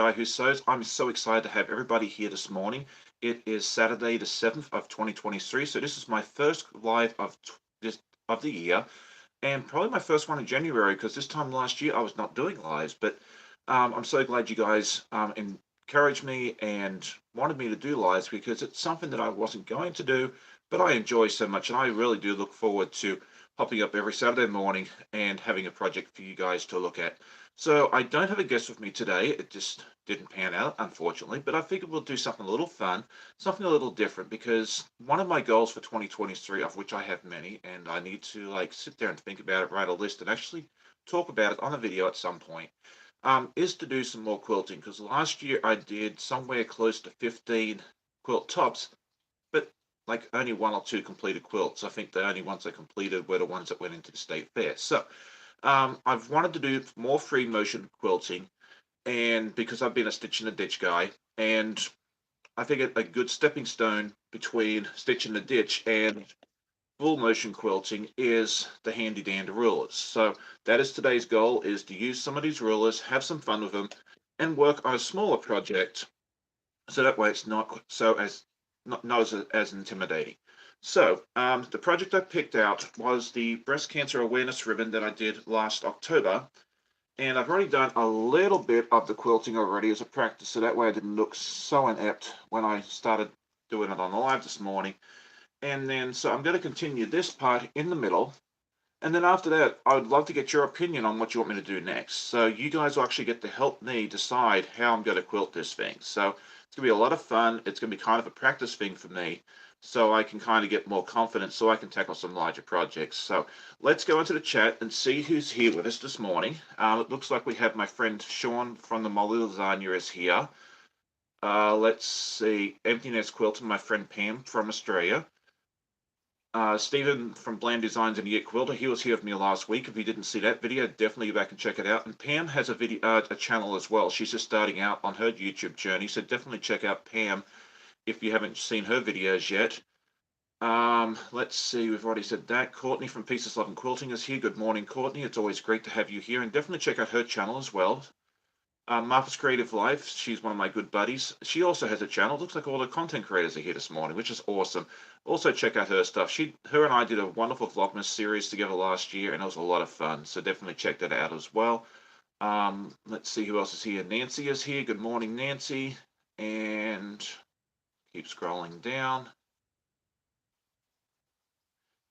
guy who sews. I'm so excited to have everybody here this morning. It is Saturday, the 7th of 2023. So this is my first live of the year, and probably my first one in January because this time last year I was not doing lives. But I'm so glad you guys encouraged me and wanted me to do lives because it's something that I wasn't going to do, but I enjoy so much, and I really do look forward to popping up every Saturday morning and having a project for you guys to look at. So I don't have a guest with me today. It just didn't pan out, unfortunately, but I figured we'll do something a little fun, something a little different, because one of my goals for 2023, of which I have many, and I need to like sit there and think about it, write a list, and actually talk about it on a video at some point, is to do some more quilting, because last year I did somewhere close to 15 quilt tops, but like only one or two completed quilts. I think the only ones I completed were the ones that went into the state fair. So I've wanted to do more free motion quilting, and because I've been a stitch in the ditch guy, and I figured a good stepping stone between stitch in the ditch and full motion quilting is the handy dandy rulers. So that is today's goal: is to use some of these rulers, have some fun with them, and work on a smaller project. So that way it's not so as not as intimidating. So the project I picked out was the breast cancer awareness ribbon that I did last October, and I've already done a little bit of the quilting already as a practice, so that way I didn't look so inept when I started doing it on the live this morning. And then, so I'm going to continue this part in the middle. And then after that, I would love to get your opinion on what you want me to do next. So you guys will actually get to help me decide how I'm going to quilt this thing. So it's going to be a lot of fun. It's going to be kind of a practice thing for me, so I can kind of get more confidence so I can tackle some larger projects. So let's go into the chat and see who's here with us this morning. It looks like we have my friend Sean from the Molly Lasagna is here. Let's see, Empty Nest Quilting, my friend Pam from Australia. Stephen from Bland Designs and Yet Quilter, he was here with me last week. If you didn't see that video, definitely go back and check it out. And Pam has a video, a channel as well. She's just starting out on her YouTube journey, so definitely check out Pam if you haven't seen her videos yet. Let's see, we've already said that. Courtney from Pieces Love and Quilting is here. Good morning, Courtney. It's always great to have you here, and definitely check out her channel as well. Martha's Creative Life, she's one of my good buddies. She also has a channel. Looks like all the content creators are here this morning, which is awesome. Also check out her stuff. Her and I did a wonderful Vlogmas series together last year, and it was a lot of fun. So definitely check that out as well. Let's see who else is here. Nancy is here. Good morning, Nancy. And keep scrolling down.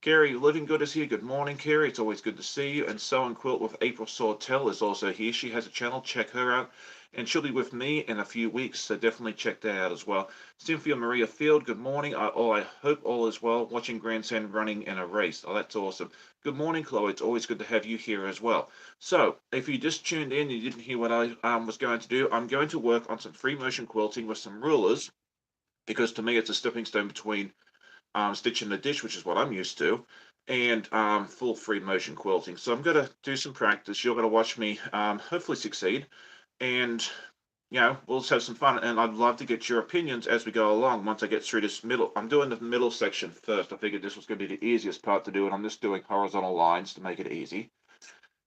Carrie Living Good is here. Good morning, Carrie. It's always good to see you. And Sew and Quilt with April Sawtell is also here. She has a channel. Check her out. And she'll be with me in a few weeks, so definitely check that out as well. Cynthia Maria Field, good morning. I hope all is well. Watching grandson running in a race. Oh, that's awesome. Good morning, Chloe. It's always good to have you here as well. So, if you just tuned in and you didn't hear what I was going to do, I'm going to work on some free motion quilting with some rulers, because to me it's a stepping stone between stitch in the ditch, which is what I'm used to, and full free motion quilting. So I'm going to do some practice. You're going to watch me hopefully succeed, and we'll just have some fun. And I'd love to get your opinions as we go along. Once I get through this middle, I'm doing the middle section first. I figured this was going to be the easiest part to do, and I'm just doing horizontal lines to make it easy.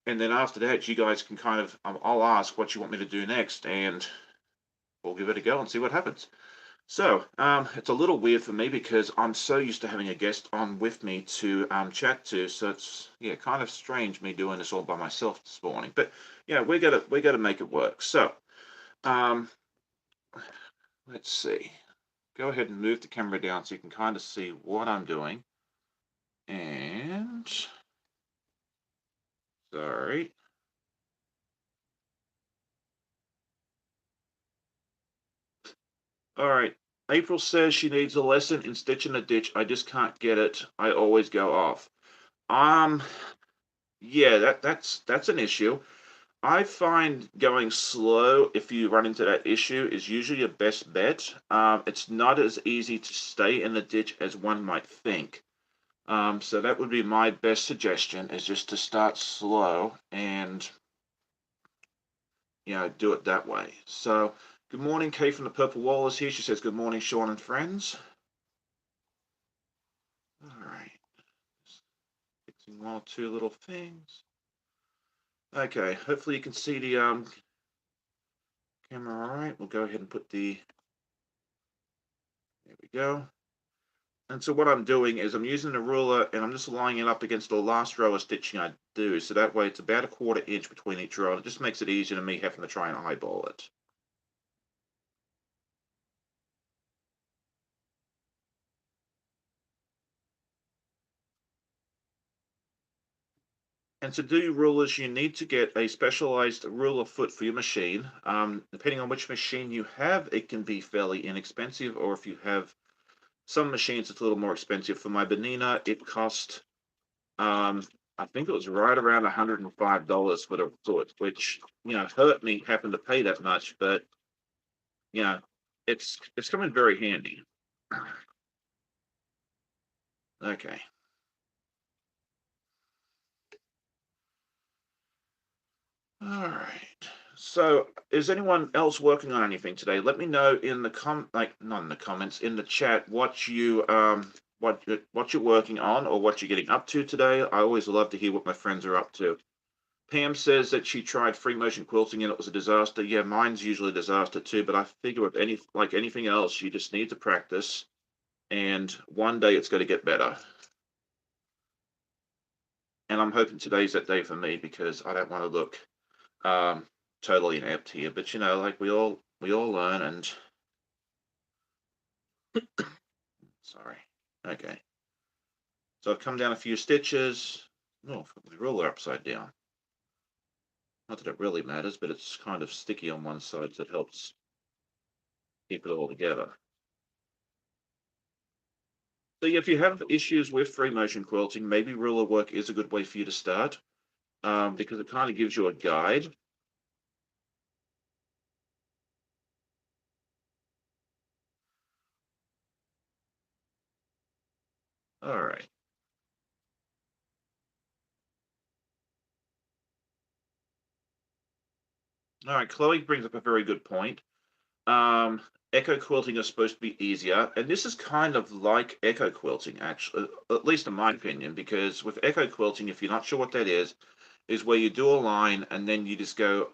And then after that, you guys can kind of, I'll ask what you want me to do next, and we'll give it a go and see what happens. So, it's a little weird for me because I'm so used to having a guest on with me to chat to. So it's, yeah, kind of strange me doing this all by myself this morning. But yeah, we gotta make it work. So, um, let's see. Go ahead and move the camera down so you can kind of see what I'm doing. And sorry. All right. April says she needs a lesson in stitch in a ditch. I just can't get it. I always go off. Um, yeah, that's an issue. I find going slow, if you run into that issue, is usually your best bet. It's not as easy to stay in the ditch as one might think. So that would be my best suggestion, is just to start slow and, do it that way. So, good morning, Kay from the Purple Wall is here. She says, good morning, Sean and friends. All right. Fixing one or two little things. Okay, hopefully you can see the camera all right. We'll go ahead and put the, there we go. And so what I'm doing is I'm using the ruler and I'm just lining it up against the last row of stitching I do. So that way it's about a 1/4 inch between each row. And it just makes it easier than me having to try and eyeball it. And to do rulers, you need to get a specialized ruler foot for your machine. Depending on which machine you have, it can be fairly inexpensive, or if you have some machines, it's a little more expensive. For my Benina, it cost, I think it was right around $105 for the foot, which, hurt me having to pay that much, but, you know, it's coming very handy. Okay. All right. So, is anyone else working on anything today? Let me know in the not in the comments, in the chat, what you're working on or what you're getting up to today. I always love to hear what my friends are up to. Pam says that she tried free motion quilting and it was a disaster. Yeah, mine's usually a disaster too, but I figure with anything else, you just need to practice, and one day it's going to get better. And I'm hoping today's that day for me because I don't want to look um, totally inept here. But like we all learn, and sorry. Okay. So I've come down a few stitches. Oh, the ruler upside down. Not that it really matters, but it's kind of sticky on one side, so it helps keep it all together. So yeah, if you have issues with free motion quilting, maybe ruler work is a good way for you to start, because it kind of gives you a guide. All right. All right. Chloe brings up a very good point. Um, Echo quilting is supposed to be easier, and this is kind of like echo quilting, actually, at least in my opinion, because with echo quilting, if you're not sure what that is where you do a line and then you just go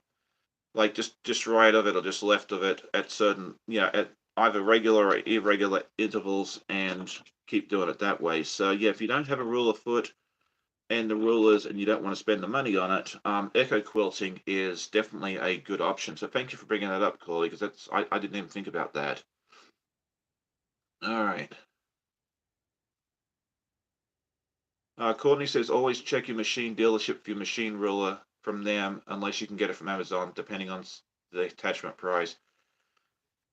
like just right of it or just left of it at certain, at either regular or irregular intervals, and keep doing it that way. So yeah, if you don't have a ruler foot and the rulers and you don't want to spend the money on it, echo quilting is definitely a good option. So thank you for bringing that up, Corey, because I didn't even think about that. All right. Courtney says always check your machine dealership for your machine ruler from them, unless you can get it from Amazon, depending on the attachment price.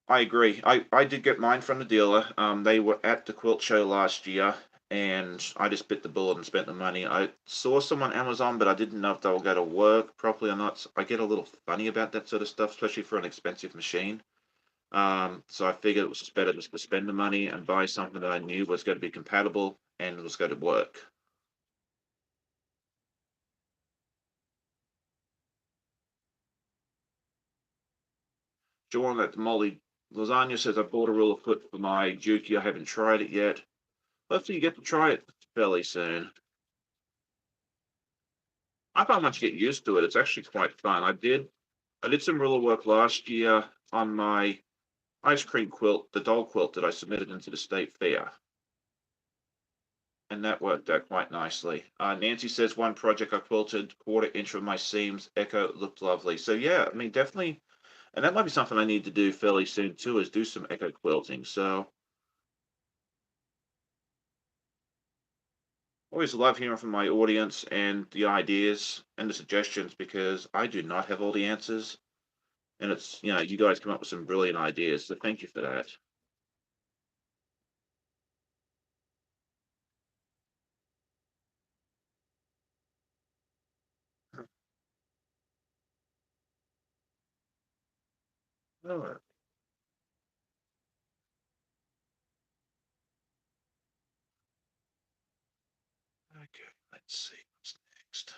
I agree. I did get mine from the dealer. They were at the quilt show last year, and I just bit the bullet and spent the money. I saw some on Amazon, but I didn't know if they were going to work properly or not. I get a little funny about that sort of stuff, especially for an expensive machine. So I figured it was just better just to spend the money and buy something that I knew was going to be compatible and was going to work. Joanne at Molly Lasagna says I bought a ruler foot for my Juki. I haven't tried it yet. Hopefully you get to try it fairly soon. I find once you get used to it, it's actually quite fun. I did some ruler work last year on my ice cream quilt, the doll quilt that I submitted into the state fair, and that worked out quite nicely. Nancy says one project I quilted 1/4 inch of my seams. Echo looked lovely. So yeah, I mean definitely, and that might be something I need to do fairly soon too, is do some echo quilting. So always love hearing from my audience and the ideas and the suggestions, because I do not have all the answers. And it's, you guys come up with some brilliant ideas. So thank you for that. All right. Okay, let's see what's next.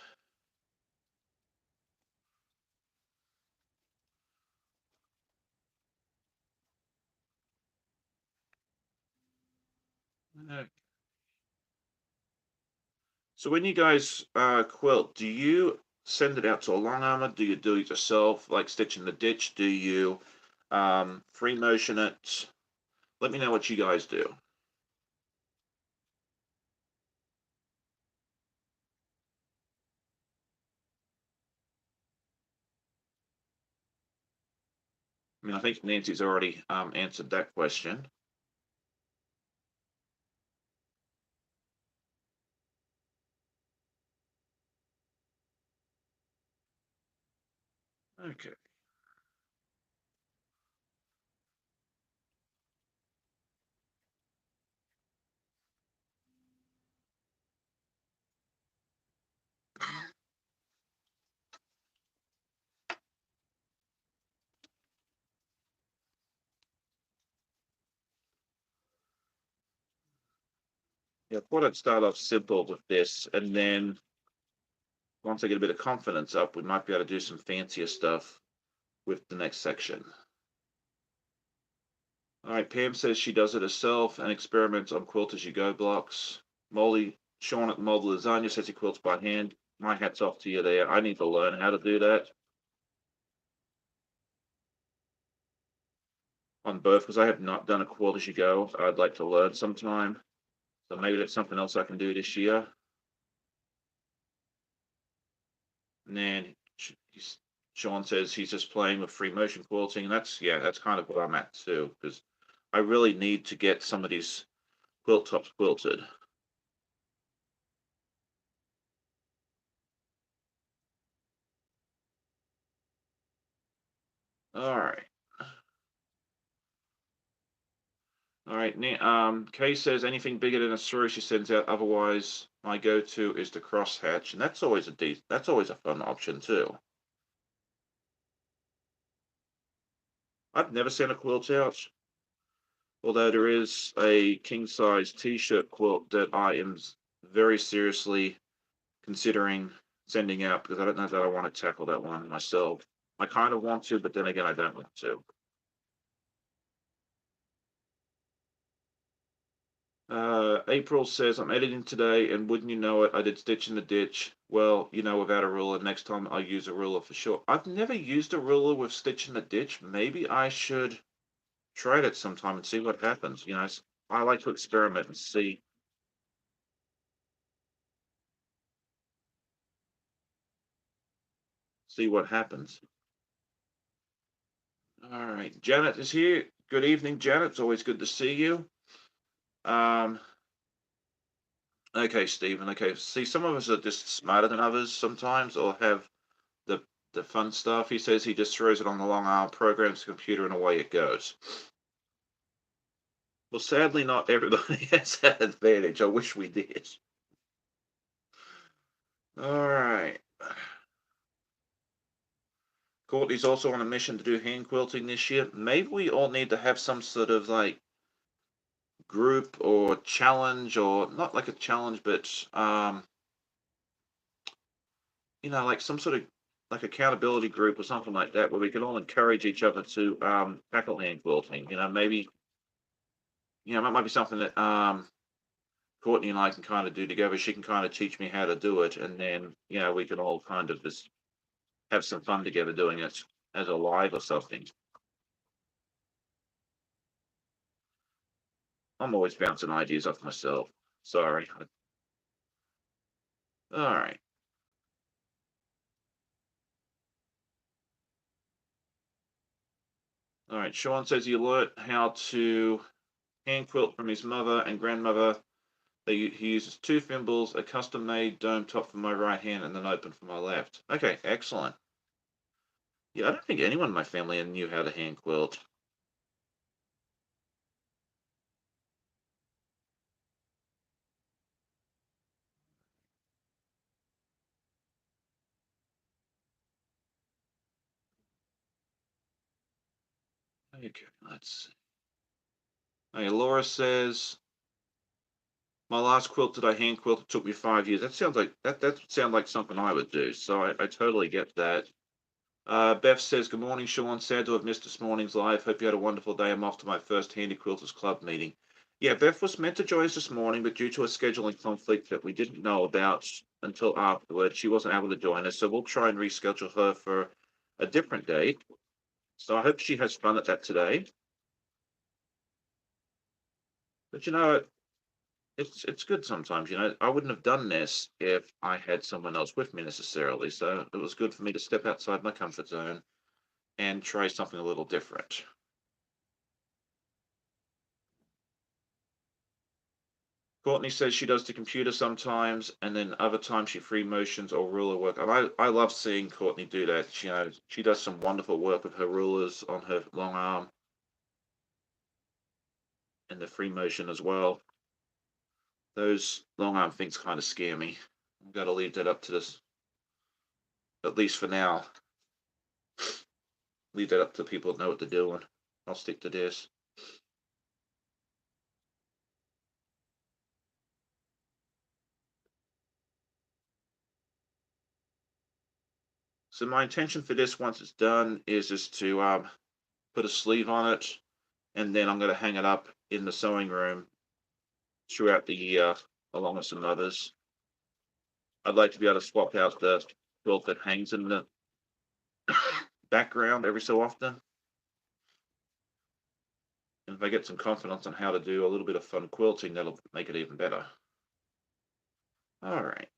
So when you guys quilt, do you send it out to a long armor? Do you do it yourself, like Stitch in the Ditch? Do you free motion it? Let me know what you guys do. I mean, I think Nancy's already answered that question. Okay. Yeah, I thought I'd start off simple with this, and then once I get a bit of confidence up, we might be able to do some fancier stuff with the next section. All right, Pam says she does it herself and experiments on quilt as you go blocks. Molly, Sean at Mold Lasagna says he quilts by hand. My hat's off to you there. I need to learn how to do that on both because I have not done a quilt as you go. I'd like to learn sometime. So maybe that's something else I can do this year. And then Sean says he's just playing with free motion quilting. And that's kind of what I'm at too, because I really need to get some of these quilt tops quilted. All right. All right. Kay says anything bigger than a story she sends out. Otherwise, my go-to is the crosshatch, and that's always a fun option too. I've never sent a quilt out, although there is a king size T-shirt quilt that I am very seriously considering sending out because I don't know that I want to tackle that one myself. I kind of want to, but then again, I don't want to. April says, I'm editing today, and wouldn't you know it, I did Stitch in the Ditch. Well, without a ruler. Next time I'll use a ruler for sure. I've never used a ruler with Stitch in the Ditch. Maybe I should try it sometime and see what happens. I like to experiment and see what happens. All right, Janet is here. Good evening, Janet. It's always good to see you. Um, okay, Stephen. Okay, see, some of us are just smarter than others sometimes, or have the the fun stuff. He says he just throws it on the long arm, programs the computer, and away it goes. Well, sadly, not everybody has that advantage. I wish we did. All right. Courtney's also on a mission to do hand quilting this year. Maybe we all need to have some sort of like group or challenge, or not like a challenge, but like some sort of like accountability group or something like that, where we can all encourage each other to tackle hand quilting. Maybe that might be something that Courtney and I can kind of do together. She can kind of teach me how to do it, and then we can all kind of just have some fun together doing it as a live or something. I'm always bouncing ideas off myself. Sorry. All right. All right. Sean says he learned how to hand quilt from his mother and grandmother. He uses two thimbles, a custom-made dome top for my right hand, and an open for my left. Okay, excellent. Yeah, I don't think anyone in my family knew how to hand quilt. Okay, let's see. Okay, Laura says my last quilt that I hand quilted took me 5 years. That sounds like that sounds like something I would do. So I totally get that. Beth says, good morning, Sean. Sad to have missed this morning's live. Hope you had a wonderful day. I'm off to my first Handy Quilters Club meeting. Yeah, Beth was meant to join us this morning, but due to a scheduling conflict that we didn't know about until afterward, she wasn't able to join us. So we'll try and reschedule her for a different date. So I hope she has fun at that today. But it's good sometimes. I wouldn't have done this if I had someone else with me necessarily. So it was good for me to step outside my comfort zone and try something a little different. Courtney says she does the computer sometimes, and then other times she free motions or ruler work. And I love seeing Courtney do that. She does some wonderful work with her rulers on her long arm and the free motion as well. Those long arm things kind of scare me. I've got to leave that up to this, at least for now. Leave that up to people that know what they're doing. I'll stick to this. So my intention for this, once it's done, is just to put a sleeve on it, and then I'm going to hang it up in the sewing room throughout the year, along with some others. I'd like to be able to swap out the quilt that hangs in the background every so often. And if I get some confidence on how to do a little bit of fun quilting, that'll make it even better. All right.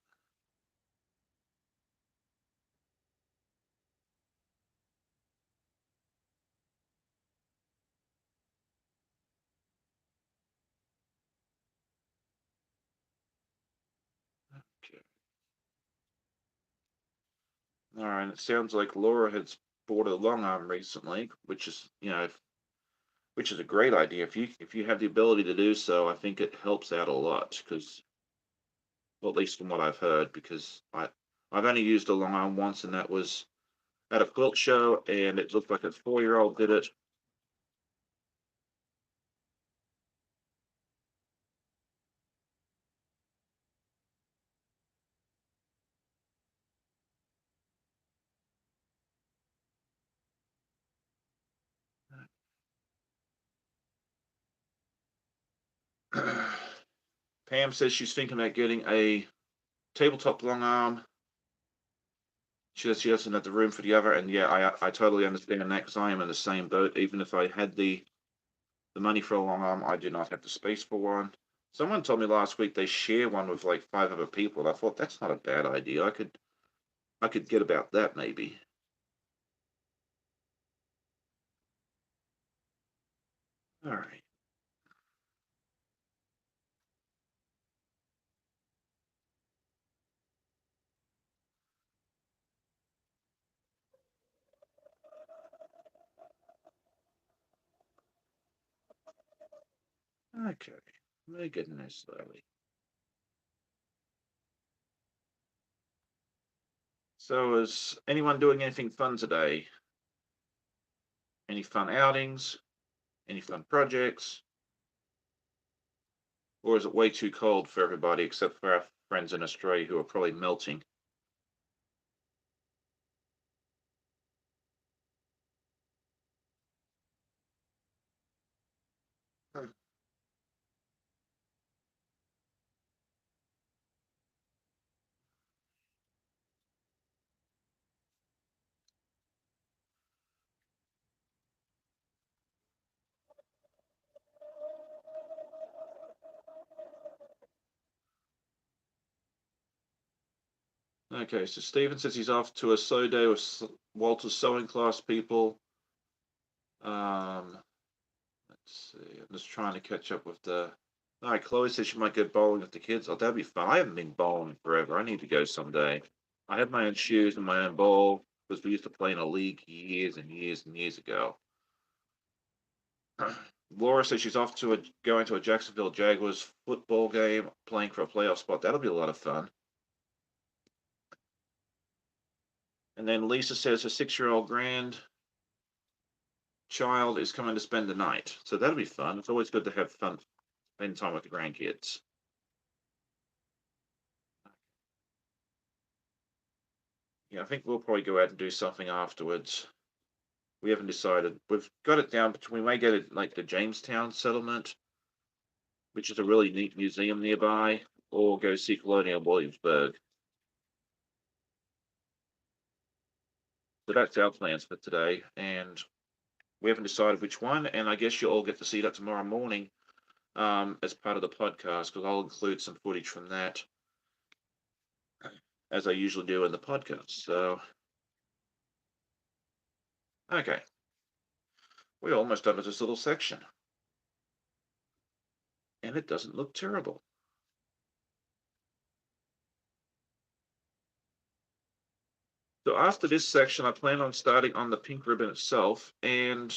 Okay. All right. It sounds like Laura has bought a long arm recently, which is a great idea. If you have the ability to do so, I think it helps out a lot because, well, at least from what I've heard, because I've only used a long arm once, and that was at a quilt show, and it looked like a 4-year-old did it. Pam says she's thinking about getting a tabletop long arm. She says she doesn't have the room for the other, and yeah, I totally understand that because I am in the same boat. Even if I had the money for a long arm, I do not have the space for one. Someone told me last week they share one with like 5 other people. I thought that's not a bad idea. I could get about that maybe. All right. Okay. We're getting there slowly. So is anyone doing anything fun today? Any fun outings? Any fun projects? Or is it way too cold for everybody except for our friends in Australia who are probably melting? Okay, so Stephen says he's off to a sew day with Walter's sewing class people. Um, let's see. I'm just trying to catch up with the. All right, Chloe says she might go bowling with the kids. Oh, that'd be fun. I haven't been bowling forever. I need to go someday. I have my own shoes and my own ball because we used to play in a league years and years and years ago. Laura says she's off to going to a Jacksonville Jaguars football game, playing for a playoff spot. That'll be a lot of fun. And then Lisa says her 6-year-old grandchild is coming to spend the night. So that'll be fun. It's always good to have fun, spend time with the grandkids. Yeah, I think we'll probably go out and do something afterwards. We haven't decided. We've got it down, but we may go to like the Jamestown settlement which is a really neat museum nearby, or go see Colonial Williamsburg. So that's our plans for today, and we haven't decided which one, and I guess you'll all get to see that tomorrow morning as part of the podcast, because I'll include some footage from that as I usually do in the podcast. So, okay, we're almost done with this little section, and it doesn't look terrible. So after this section, I plan on starting on the pink ribbon itself, and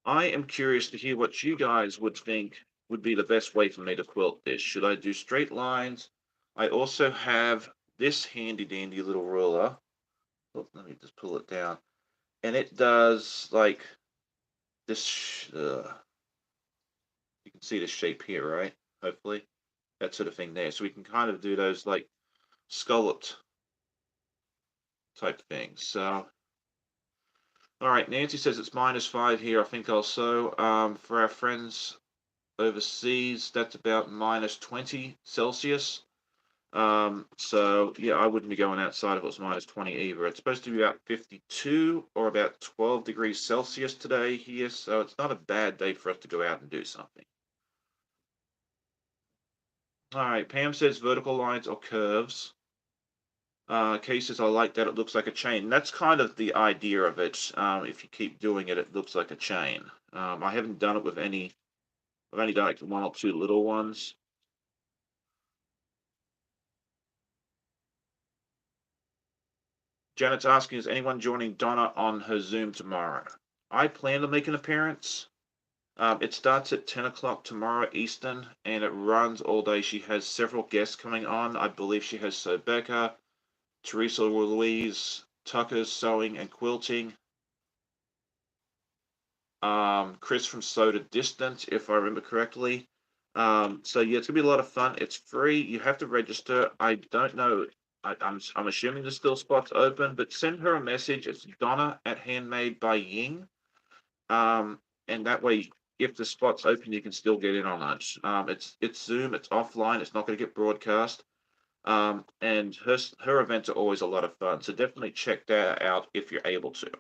I am curious to hear what you guys would think would be the best way for me to quilt this. Should I do straight lines? I also have this handy dandy little ruler. Oh, let me just pull it down. And it does like this. You can see the shape here, right? Hopefully. That sort of thing there. So we can kind of do those like scalloped type things. So, all right, Nancy says it's -5 here. I think also for our friends overseas, that's about -20 Celsius. So yeah, I wouldn't be going outside if it was -20 either. It's supposed to be about 52 or about 12 degrees Celsius today here, so it's not a bad day for us to go out and do something. All right, Pam says vertical lines or curves. Kay says I like that it looks like a chain. That's kind of the idea of it. If you keep doing it, it looks like a chain. I haven't done it with any. I've only done like one or two little ones. Janet's asking, is anyone joining Donna on her Zoom tomorrow? I plan to make an appearance. It starts at 10 o'clock tomorrow Eastern, and it runs all day. She has several guests coming on. I believe she has Becca, Teresa Louise, Tucker's Sewing and Quilting, Chris from Soda Distant, if I remember correctly. So yeah, it's gonna be a lot of fun. It's free. You have to register. I don't know. I'm assuming there's still spots open, but send her a message. It's Donna at Handmade by Ying. And that way, if the spot's open, you can still get in on it. It's Zoom. It's offline. It's not going to get broadcast. And her events are always a lot of fun. So definitely check that out if you're able to.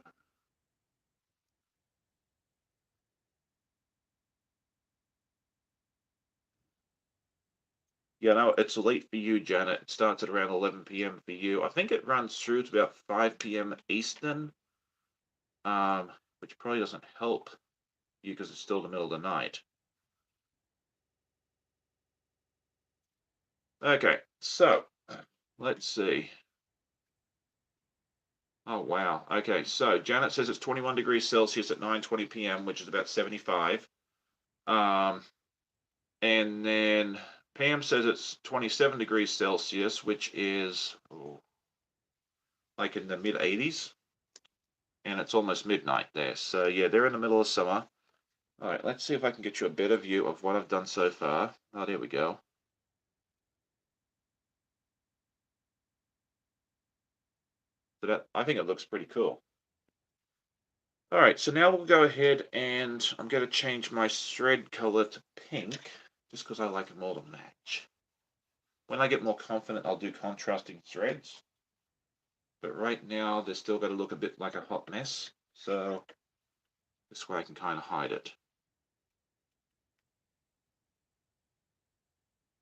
Yeah, no, it's late for you, Janet. It starts at around 11 p.m. for you. I think it runs through to about 5 p.m. Eastern, which probably doesn't help you because it's still the middle of the night. Okay, so let's see. Oh, wow. Okay, so Janet says it's 21 degrees Celsius at 9:20 p.m., which is about 75. Um, and then Pam says it's 27 degrees Celsius, which is like in the mid 80s, and it's almost midnight there. So yeah, they're in the middle of summer. All right, let's see if I can get you a better view of what I've done so far. Oh, there we go. So that I think it looks pretty cool. All right, so now we'll go ahead and I'm going to change my thread color to pink, just because I like them all to match. When I get more confident, I'll do contrasting threads. But right now, they're still going to look a bit like a hot mess. So this way I can kind of hide it.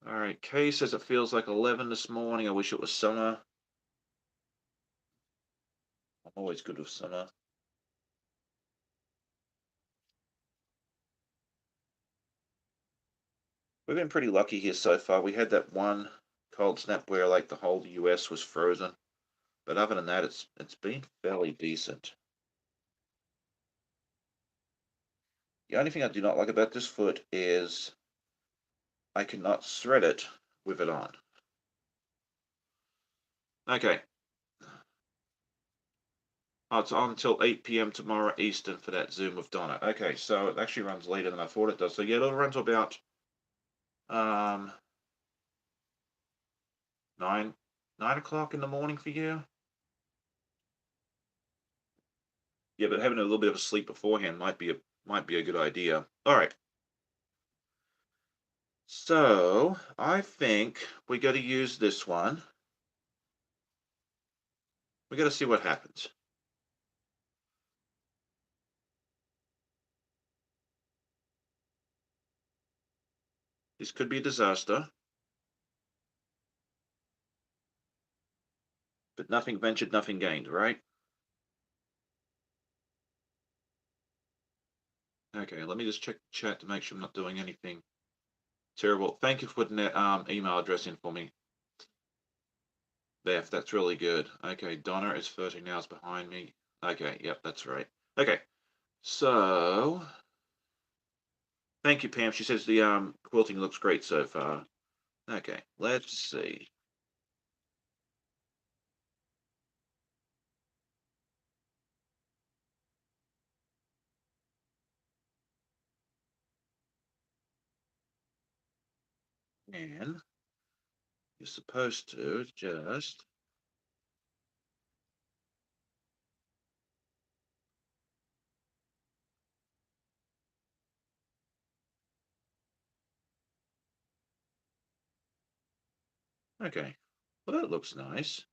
All right, Kay says it feels like 11 this morning. I wish it was summer. I'm always good with summer. We've been pretty lucky here so far. We had that one cold snap where like the whole US was frozen. But other than that, it's been fairly decent. The only thing I do not like about this foot is I cannot thread it with it on. Okay. Oh, it's on until 8 p.m. tomorrow Eastern for that Zoom with Donna. Okay, so it actually runs later than I thought it does. So yeah, it'll run to about um 9 o'clock in the morning for you. Yeah, but having a little bit of a sleep beforehand might be a good idea. All right. So I think we got to use this one. We got to see what happens. This could be a disaster, but nothing ventured, nothing gained, right? Okay, let me just check the chat to make sure I'm not doing anything terrible. Thank you for putting that email address in for me, Beth. That's really good. Okay, Donna is 13 hours behind me. Okay, yep, that's right. Okay, so thank you, Pam. She says the quilting looks great so far. Okay, let's see. And you're supposed to just okay. Well, that looks nice.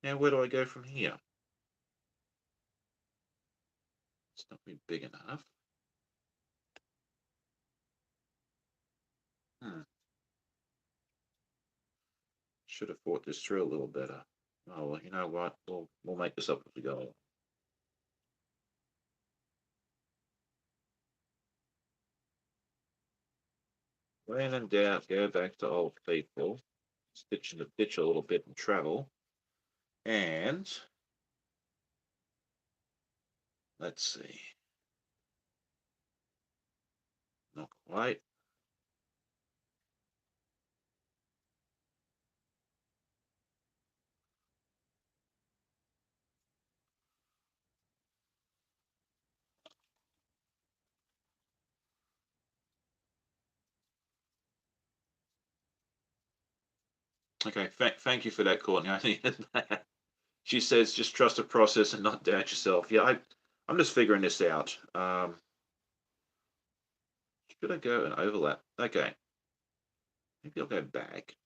Now, where do I go from here? It's not really big enough. Hmm. Should have thought this through a little better. Oh well, you know what? We'll make this up as we go. When in doubt, go back to old people. Stitch in the ditch a little bit and travel. And let's see. Not quite. Okay, thank you for that, Courtney. I needed that. She says just trust the process and not doubt yourself. Yeah, I'm just figuring this out. Should I go and overlap? Okay, maybe I'll go back.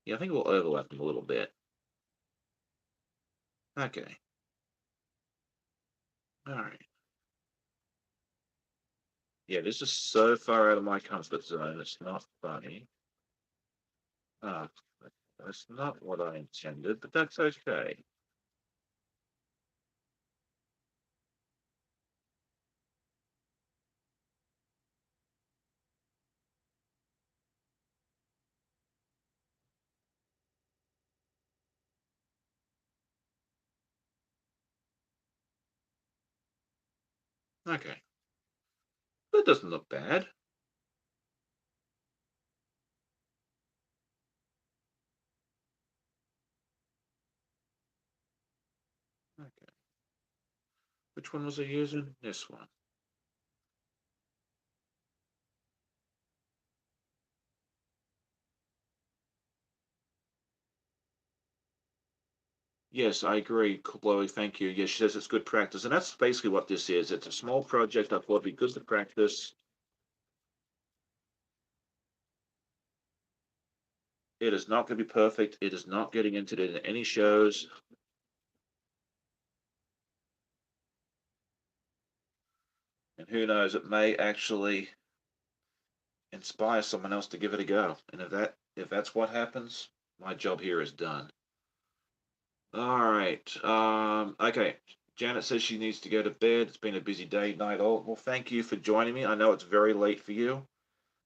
Yeah, I think we'll overlap them a little bit. Okay, all right. Yeah, this is so far out of my comfort zone. It's not funny. Ah, that's not what I intended, but that's okay. Okay, that doesn't look bad. Okay, which one was I using? This one. Yes, I agree, Chloe. Thank you. Yes, she says it's good practice, and that's basically what this is. It's a small project. I thought it'd be good to practice. It is not going to be perfect. It is not getting into any shows. And who knows, it may actually inspire someone else to give it a go. And if that's what happens, my job here is done. All right. Okay. Janet says she needs to go to bed. It's been a busy day, night all. Well, thank you for joining me. I know it's very late for you.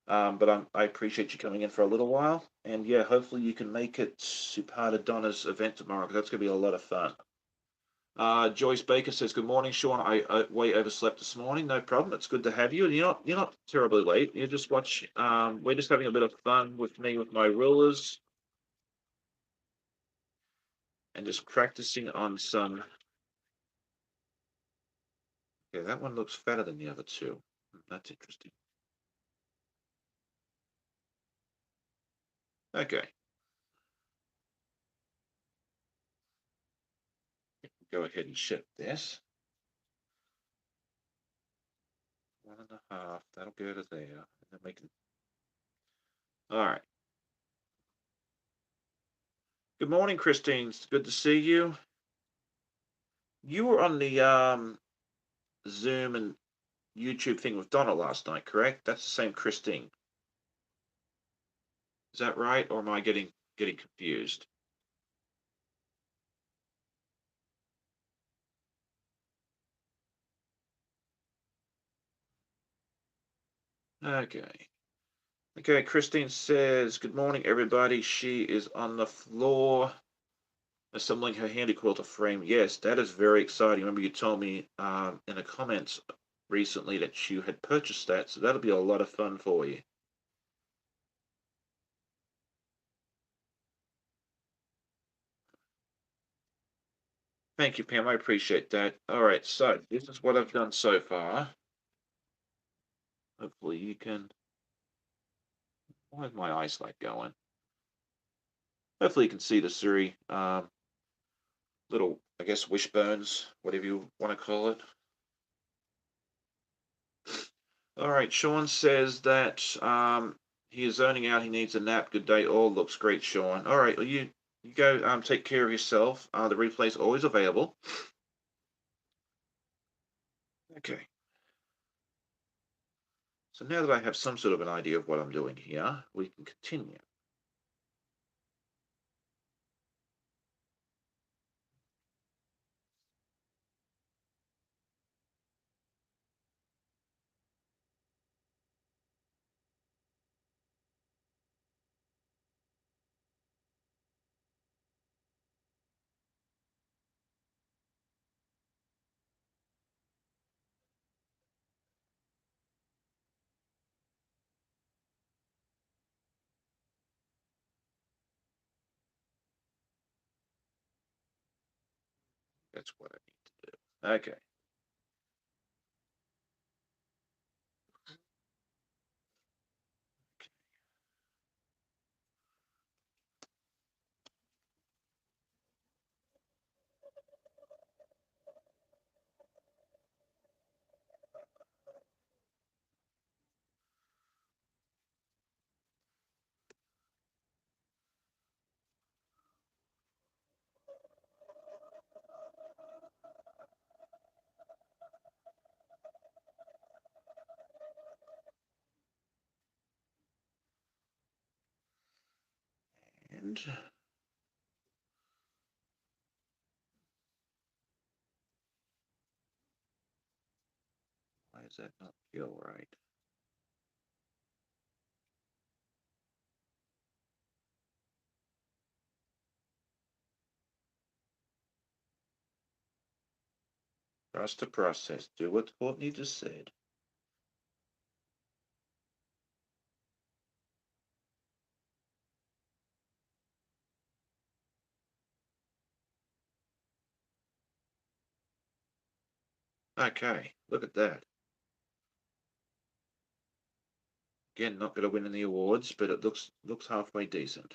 But I appreciate you coming in for a little while. And yeah, hopefully you can make it to part of Donna's event tomorrow because that's going to be a lot of fun. Joyce Baker says, "Good morning, Sean. I way overslept this morning. No problem. It's good to have you. And you're not terribly late. You just watch. We're just having a bit of fun with me with my rulers and just practicing on some. Okay, that one looks fatter than the other two. That's interesting. Okay. Go ahead and shift this. 1.5. That'll go to there. And then we can. All right. Good morning, Christine. It's good to see you. You were on the Zoom and YouTube thing with Donna last night, correct? That's the same Christine. Is that right, or am I getting confused? Okay. Okay, Christine says, good morning, everybody. She is on the floor assembling her handy quilter frame. Yes, that is very exciting. Remember you told me in the comments recently that you had purchased that, so that'll be a lot of fun for you. Thank you, Pam. I appreciate that. All right, so this is what I've done so far. Hopefully you can. Why is my eyesight going? Hopefully you can see the Siri little, I guess, wishbones, whatever you want to call it. All right, Sean says that he is zoning out. He needs a nap. Good day, all. Looks great, Sean. All right, well, you go take care of yourself. The replay's always available. Okay. So now that I have some sort of an idea of what I'm doing here, we can continue. That's what I need to do. Okay. And why does that not feel right? Trust the process. Do what Courtney just said. Okay, look at that. Again, not going to win any awards, but it looks halfway decent.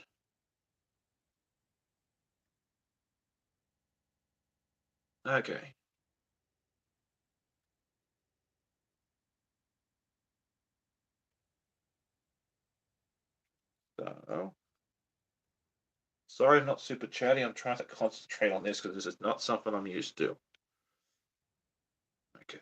Okay. So, sorry I'm not super chatty. I'm trying to concentrate on this because this is not something I'm used to. Okay.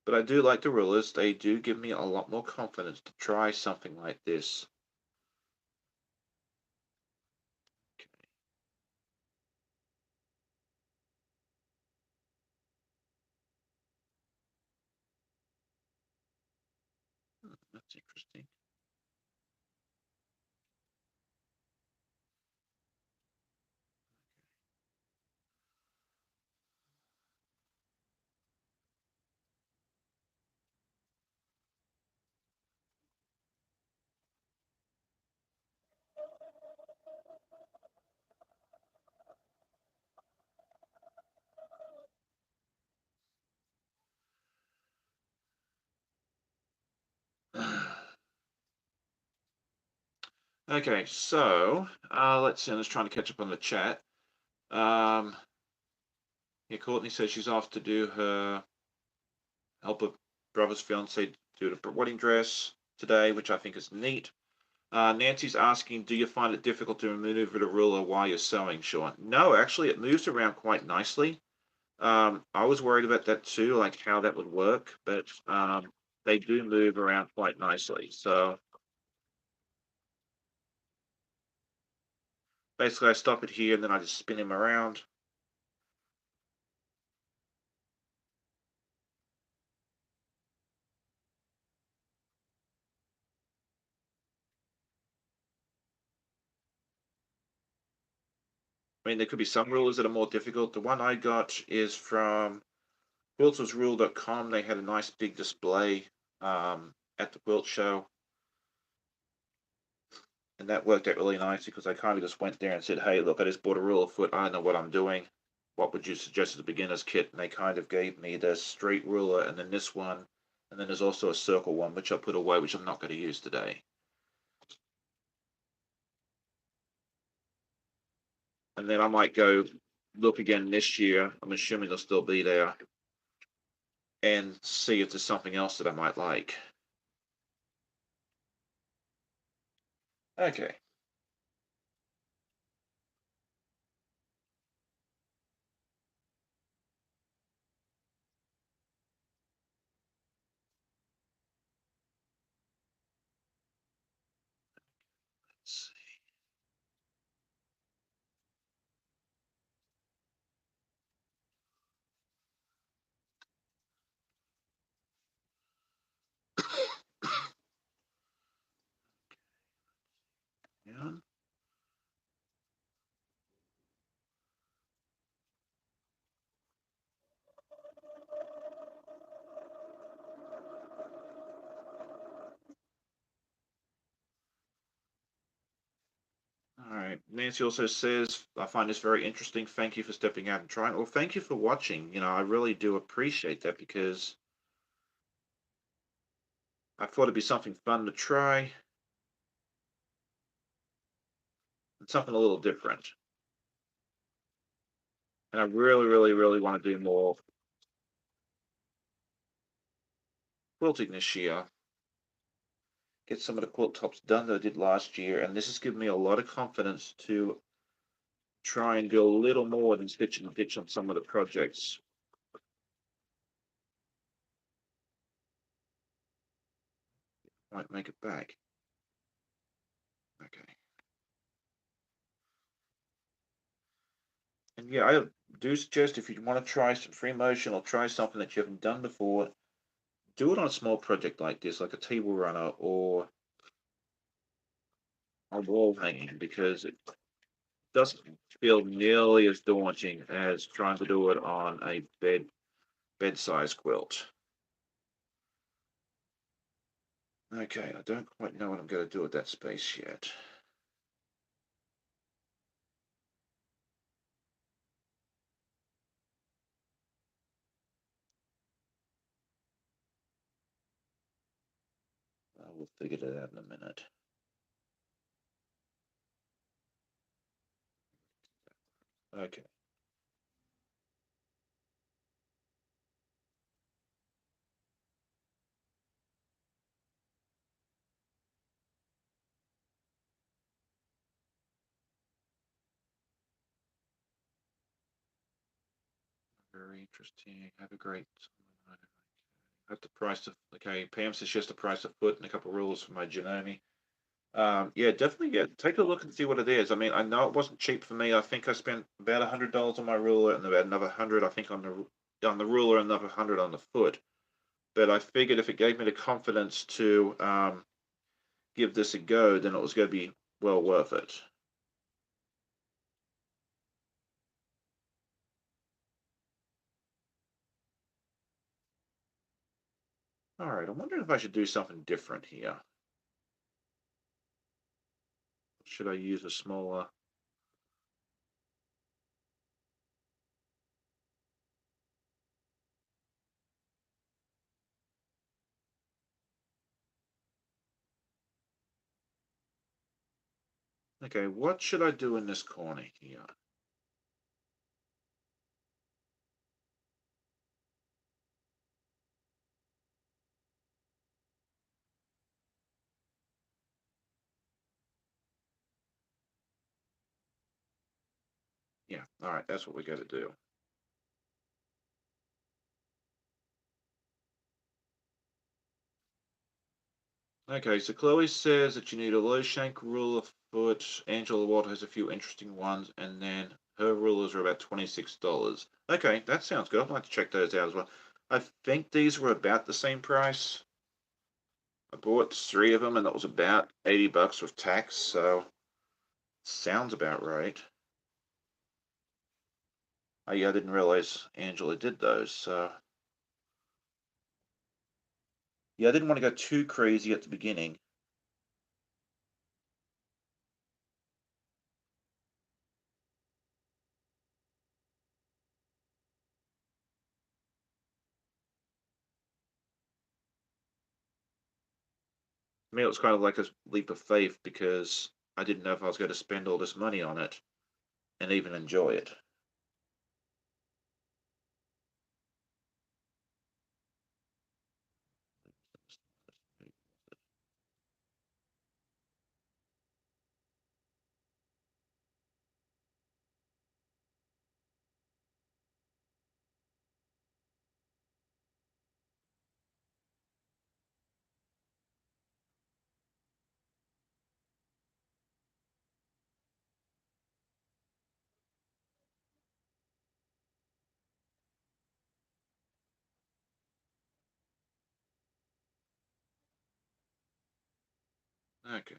But I do like the rulers. They do give me a lot more confidence to try something like this. Okay. That's interesting. Okay, so let's see. I'm just trying to catch up on the chat. Um, yeah, Courtney says she's off to do her help her brother's fiance do the wedding dress today, which I think is neat. Nancy's asking, do you find it difficult to maneuver the ruler while you're sewing, Sean? No, actually, it moves around quite nicely. I was worried about that too, like how that would work, but they do move around quite nicely. So basically, I stop it here and then I just spin him around. I mean, there could be some rulers that are more difficult. The one I got is from quiltersrule.com. They had a nice big display at the quilt show, and that worked out really nicely because I kind of just went there and said, "Hey, look, I just bought a ruler foot. I don't know what I'm doing. What would you suggest as a beginner's kit?" And they kind of gave me the straight ruler and then this one, and then there's also a circle one which I put away, which I'm not going to use today. And then I might go look again this year. I'm assuming they'll still be there, and see if there's something else that I might like. Okay. Let's see. Yeah. All right. Nancy also says, I find this very interesting. Thank you for stepping out and trying. Well, thank you for watching. I really do appreciate that because I thought it'd be something fun to try and something a little different. And I really, really, really want to do more quilting this year. Get some of the quilt tops done that I did last year. And this has given me a lot of confidence to try and do a little more than stitch and ditch on some of the projects. Might make it back. Okay. And yeah, I do suggest if you want to try some free motion or try something that you haven't done before, do it on a small project like this, like a table runner or a wall hanging, because it doesn't feel nearly as daunting as trying to do it on a bed-size quilt. Okay, I don't quite know what I'm going to do with that space yet. We'll figure that out in a minute. Okay. Very interesting. Have a great. At the price of, okay, Pam says just the price of foot and a couple rules for my Janome. Yeah, definitely. Yeah, take a look and see what it is. I mean, I know it wasn't cheap for me. I think I spent about $100 on my ruler and about another 100, I think, on the ruler and another 100 on the foot. But I figured if it gave me the confidence to give this a go, then it was going to be well worth it. All right, I'm wondering if I should do something different here. Should I use a smaller? Okay, what should I do in this corner here? Yeah, all right, that's what we got to do. Okay, so Chloe says that you need a low shank ruler foot. Angela Ward has a few interesting ones, and then her rulers are about $26. Okay, that sounds good. I'd like to check those out as well. I think these were about the same price. I bought three of them, and that was about $80 with tax, so sounds about right. Oh yeah, I didn't realize Angela did those, so yeah, I didn't want to go too crazy at the beginning. To me, it was kind of like a leap of faith because I didn't know if I was going to spend all this money on it and even enjoy it. Okay.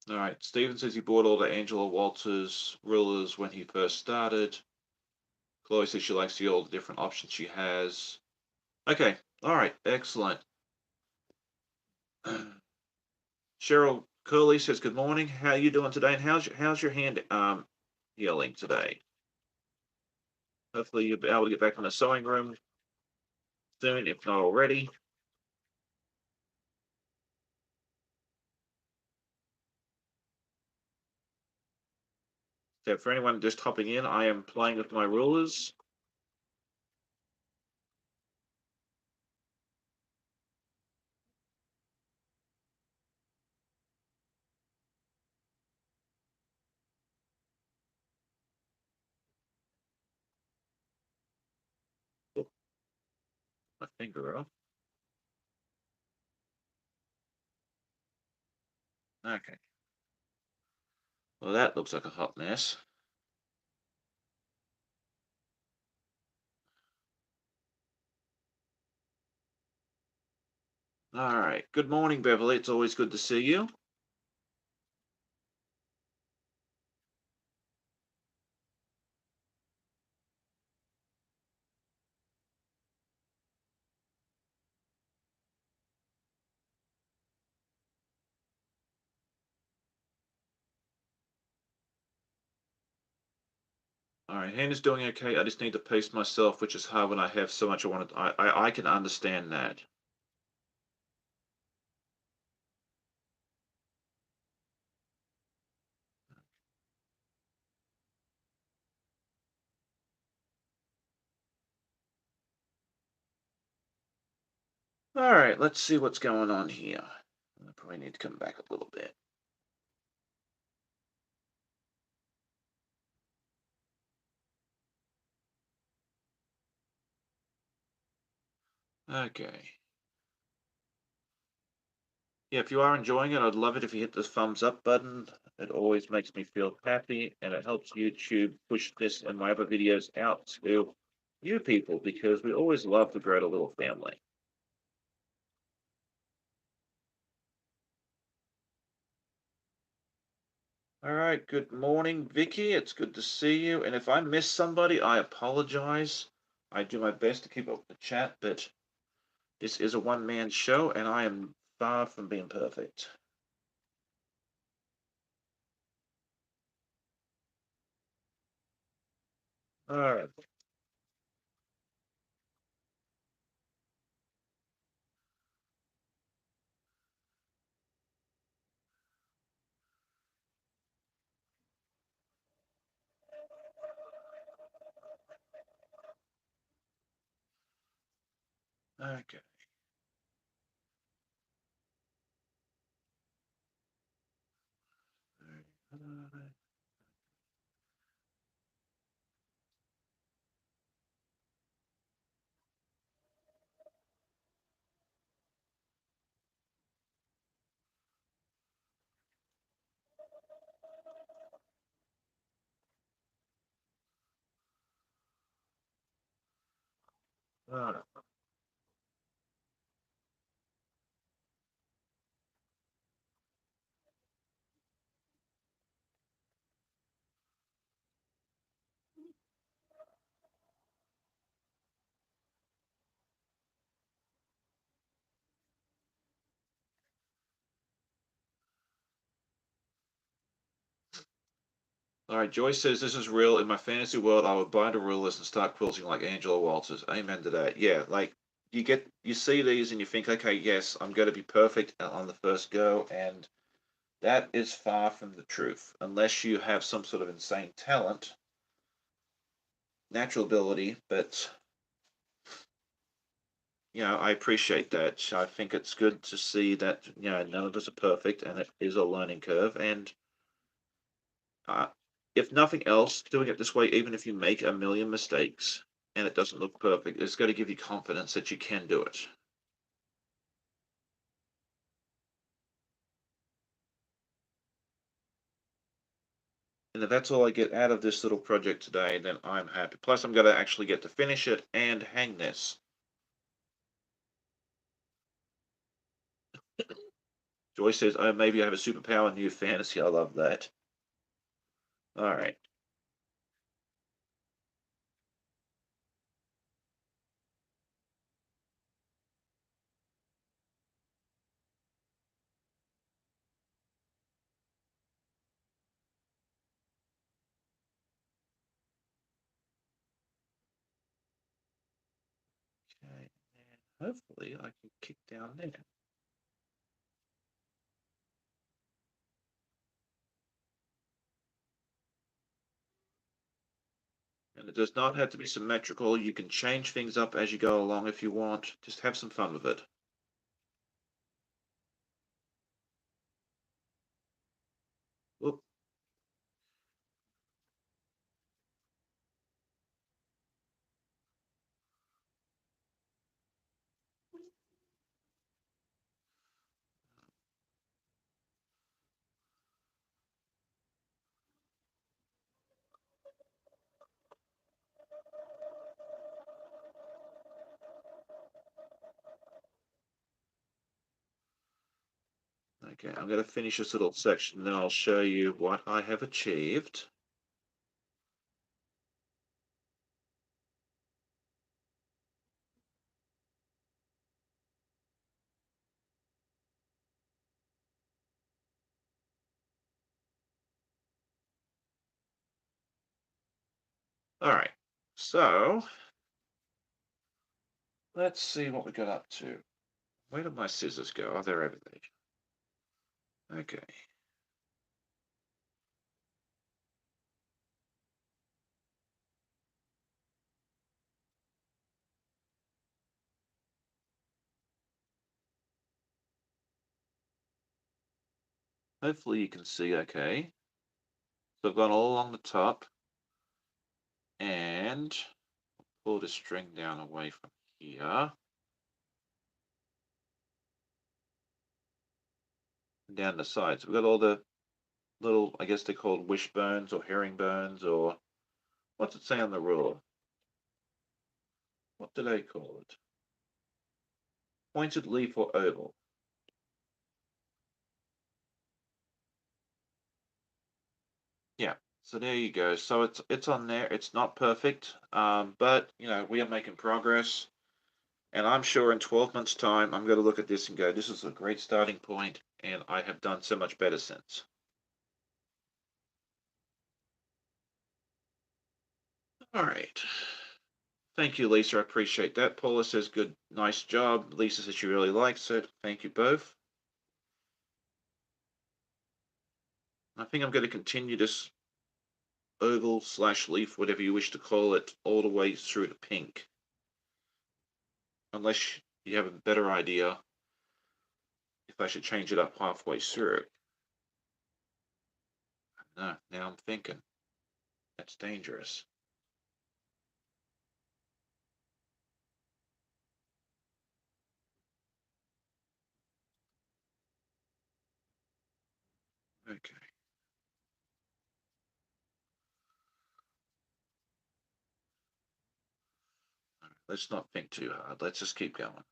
All right. Steven says he bought all the Angela Walters rulers when he first started. Chloe says she likes to see all the different options she has. Okay. All right. Excellent. Cheryl Curley says, "Good morning. How you doing today? And how's your hand healing today? Hopefully you'll be able to get back in the sewing room soon, if not already." So for anyone just hopping in, I am playing with my rulers. Oh, my finger off. Okay. Well, that looks like a hot mess. All right. Good morning, Beverly. It's always good to see you. All right, Hannah's doing okay. I just need to pace myself, which is hard when I have so much I want to. I can understand that. All right, let's see what's going on here. I probably need to come back a little bit. Okay. Yeah, if you are enjoying it, I'd love it if you hit the thumbs up button. It always makes me feel happy, and it helps YouTube push this and my other videos out to you people because we always love to grow the little family. All right, good morning, Vicky. It's good to see you. And if I miss somebody, I apologize. I do my best to keep up with the chat, but this is a one-man show, and I am far from being perfect. All right. Okay. Alright. All right, Joyce says this is real. In my fantasy world, I would bind a rule list and start quilting like Angela Walters. Amen to that. Yeah, like you see these and you think, okay, yes, I'm going to be perfect on the first go, and that is far from the truth. Unless you have some sort of insane talent, natural ability, but I appreciate that. I think it's good to see that none of us are perfect, and it is a learning curve, and Uh, if nothing else, doing it this way, even if you make a million mistakes and it doesn't look perfect, it's going to give you confidence that you can do it. And if that's all I get out of this little project today, then I'm happy. Plus, I'm going to actually get to finish it and hang this. Joy says, oh, maybe I have a superpower, new fantasy. I love that. All right. Okay. And hopefully I can kick down there. And it does not have to be symmetrical. You can change things up as you go along if you want. Just have some fun with it. Whoop. Okay, I'm going to finish this little section, then I'll show you what I have achieved. All right, so let's see what we got up to. Where did my scissors go? Oh, they're over there. Okay. Hopefully you can see okay. So I've gone all along the top and pull the string down away from here. And down the sides. We've got all the little, I guess they're called wishbones or herringbones or what's it say on the rule? What do they call it? Pointed leaf or oval. Yeah. So there you go. So it's on there. It's not perfect, but we are making progress. And I'm sure in 12 months' time, I'm going to look at this and go, this is a great starting point, and I have done so much better since. All right. Thank you, Lisa. I appreciate that. Paula says, good, nice job. Lisa says she really likes it. Thank you both. I think I'm going to continue this oval slash leaf, whatever you wish to call it, all the way through to pink. Unless you have a better idea if I should change it up halfway through. No, now I'm thinking. That's dangerous. Okay. Let's not think too hard. Let's just keep going.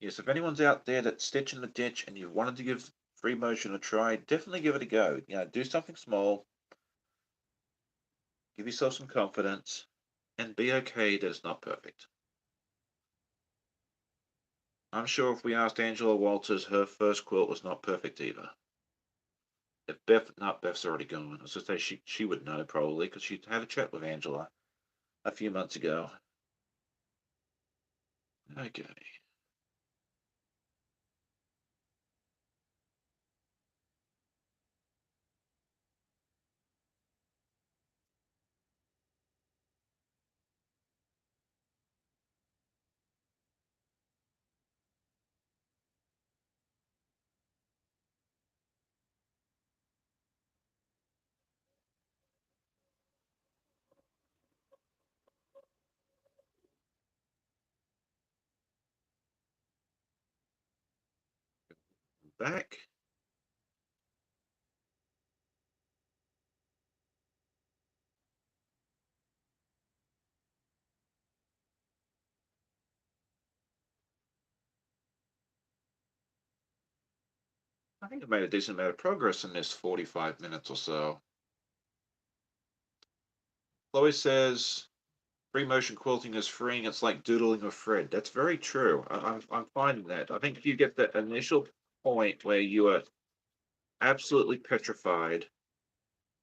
Yes, if anyone's out there that's stitching the ditch and you wanted to give free motion a try, definitely give it a go. Do something small, give yourself some confidence, and be okay that it's not perfect. I'm sure if we asked Angela Walters, her first quilt was not perfect either. If Beth's already gone. I was just say she would know probably because she had a chat with Angela a few months ago. Okay. Back. I think I've made a decent amount of progress in this 45 minutes or so. Chloe says free motion quilting is freeing. It's like doodling with Fred. That's very true. I'm finding that. I think if you get that initial point where you are absolutely petrified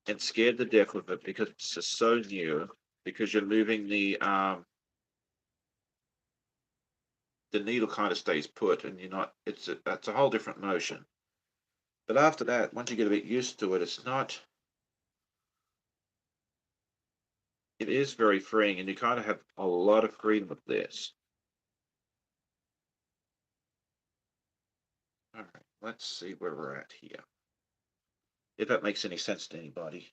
and scared to death with it because it's just so new, because you're moving the needle kind of stays put and you're not that's a whole different motion. But after that, once you get a bit used to it, it's not it is very freeing and you kind of have a lot of freedom with this. All right, let's see where we're at here. If that makes any sense to anybody.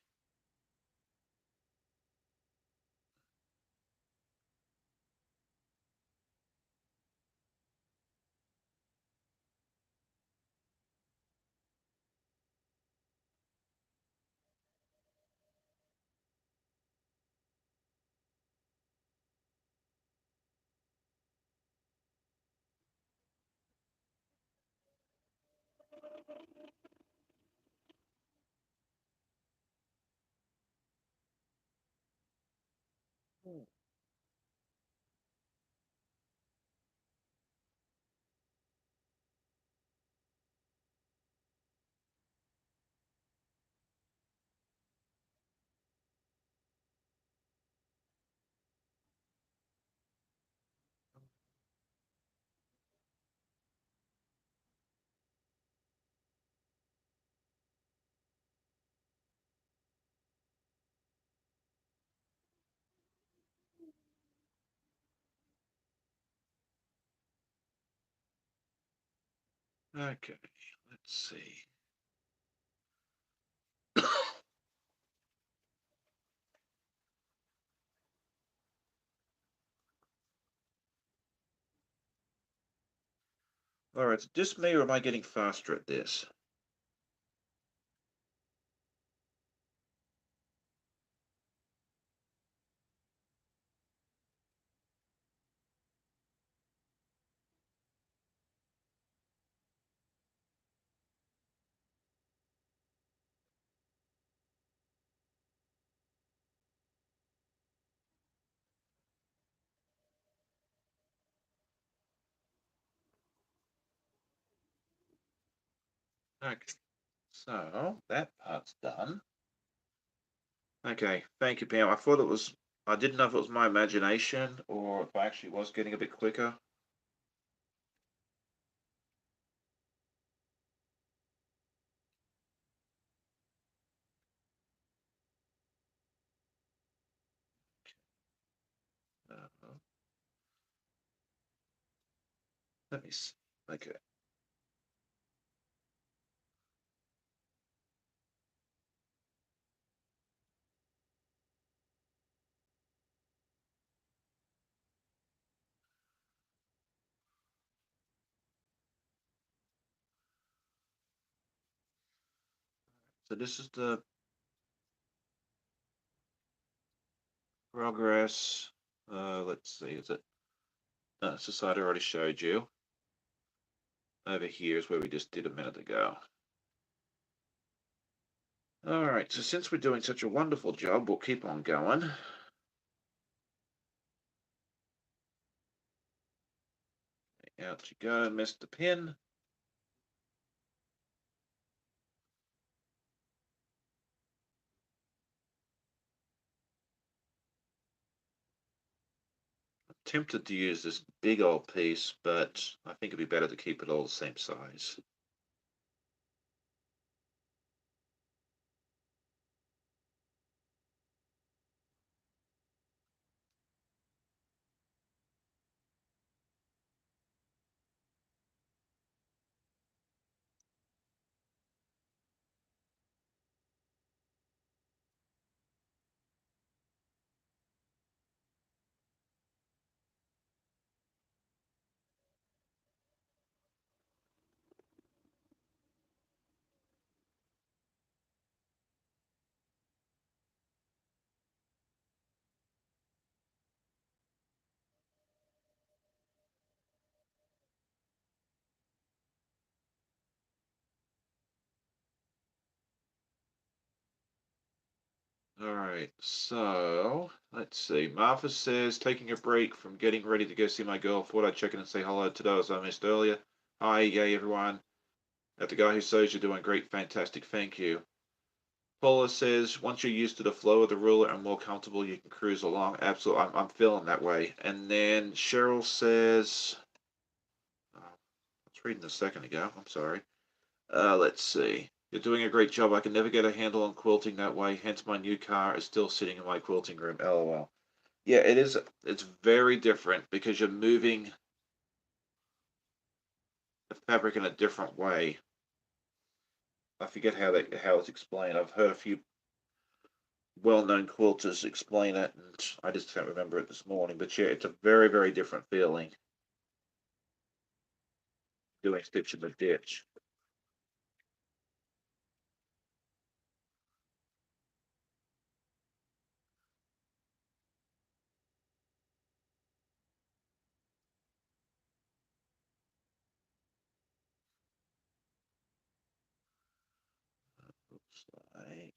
Okay, let's see. All right, is it just me or am I getting faster at this? Okay, so that part's done. Okay, thank you, Pam. I didn't know if it was my imagination or if I actually was getting a bit quicker. Let me see. Okay. So this is the progress. Let's see, is it? Society already showed you. Over here is where we just did a minute ago. All right, so since we're doing such a wonderful job, we'll keep on going. Out you go, missed the pin. Tempted to use this big old piece, but I think it'd be better to keep it all the same size. All right, so let's see. Martha says, taking a break from getting ready to go see my girl. Thought I'd check in and say hello to those I missed earlier. Hi, yay, everyone. At the guy who says you're doing great, fantastic, thank you. Paula says, once you're used to the flow of the ruler and more comfortable, you can cruise along. Absolutely, I'm feeling that way. And then Cheryl says, I was reading a second ago. I'm sorry. Let's see. You're doing a great job. I can never get a handle on quilting that way. Hence, my new car is still sitting in my quilting room. LOL. Yeah, it is. It's very different because you're moving the fabric in a different way. I forget how it's explained. I've heard a few well-known quilters explain it, and I just can't remember it this morning. But yeah, it's a very, very different feeling doing stitch in the ditch. Looks like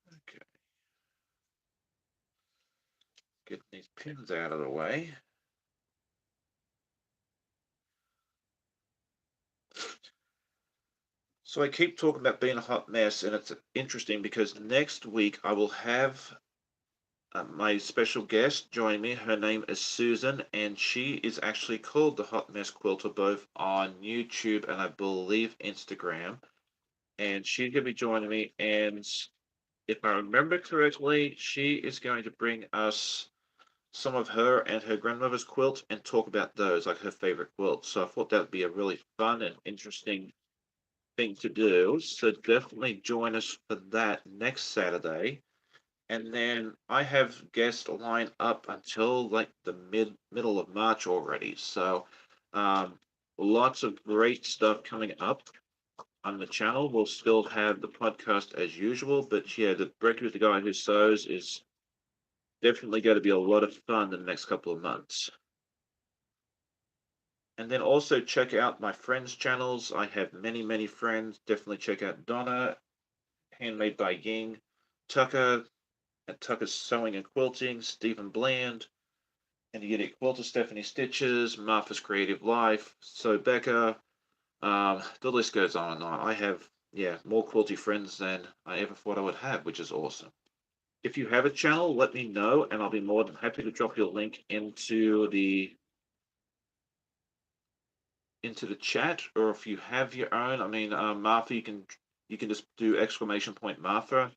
okay. Getting these pins out of the way. So I keep talking about being a hot mess, and it's interesting because next week I will have my special guest join me. Her name is Susan, and she is actually called the Hot Mess Quilter both on YouTube and I believe Instagram. And she's going to be joining me. And if I remember correctly, she is going to bring us some of her and her grandmother's quilts and talk about those, like her favorite quilts. So I thought that would be a really fun and interesting thing to do. So definitely join us for that next Saturday. And then I have guests lined up until like the middle of March already. So lots of great stuff coming up on the channel. We'll still have the podcast as usual, but yeah, the Break with the Guy Who Sews is definitely going to be a lot of fun in the next couple of months. And then also check out my friends' channels. I have many, many friends. Definitely check out Donna, Handmade by Ying, Tucker, at Tucker's Sewing and Quilting, Stephen Bland, and you get Quilter Stephanie Stitches, Martha's Creative Life, So Becca. The list goes on and on. I have, yeah, more quilty friends than I ever thought I would have, which is awesome. if you have a channel, let me know, and I'll be more than happy to drop your link into the chat. Or if you have your own, I mean, Martha, you can just do exclamation point Martha.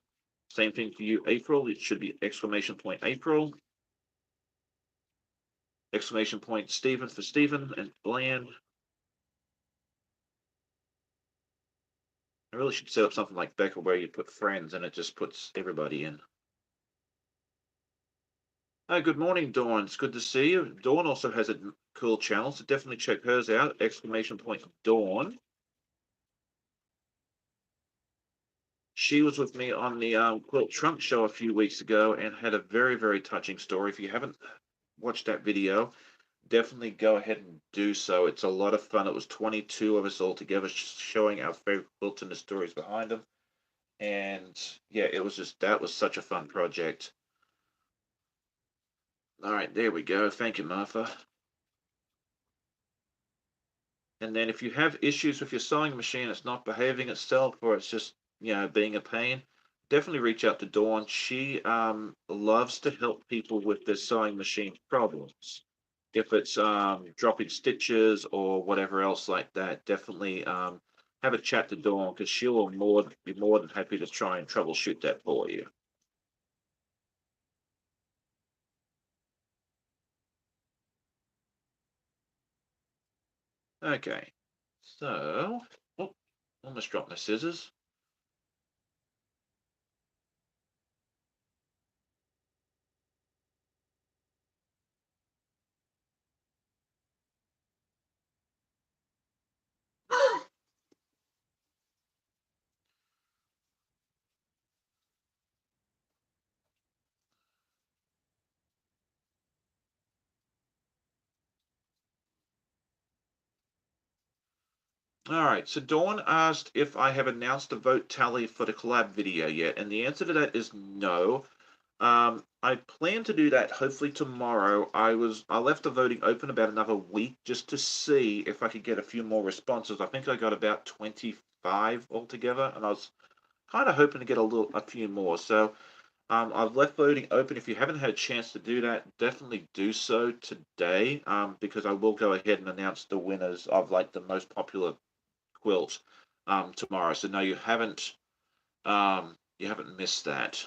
Same thing for you, April. It should be exclamation point April. Exclamation point Stephen for Stephen and Bland. I really should set up something like Becca where you put friends and it just puts everybody in. Oh, good morning, Dawn. It's good to see you. Dawn also has a cool channel, so definitely check hers out. Exclamation point Dawn. She was with me on the Quilt Trunk show a few weeks ago and had a very, very touching story. If you haven't watched that video, definitely go ahead and do so. It's a lot of fun. It was 22 of us all together showing our favorite quilts and the stories behind them. And yeah, that was such a fun project. All right, there we go. Thank you, Martha. And then if you have issues with your sewing machine, it's not behaving itself, or it's just, being a pain, definitely reach out to Dawn. She loves to help people with their sewing machine problems. If it's dropping stitches or whatever else like that, definitely have a chat to Dawn because she will be more than happy to try and troubleshoot that for you. Okay, so, oh, almost dropped my scissors. All right, so Dawn asked if I have announced the vote tally for the collab video yet, and the answer to that is no. I plan to do that hopefully tomorrow. I left the voting open about another week just to see if I could get a few more responses. I think I got about 25 altogether, and I was kind of hoping to get a few more. So I've left voting open. If you haven't had a chance to do that, definitely do so today, because I will go ahead and announce the winners of like the most popular quilt tomorrow. So no, you haven't missed that.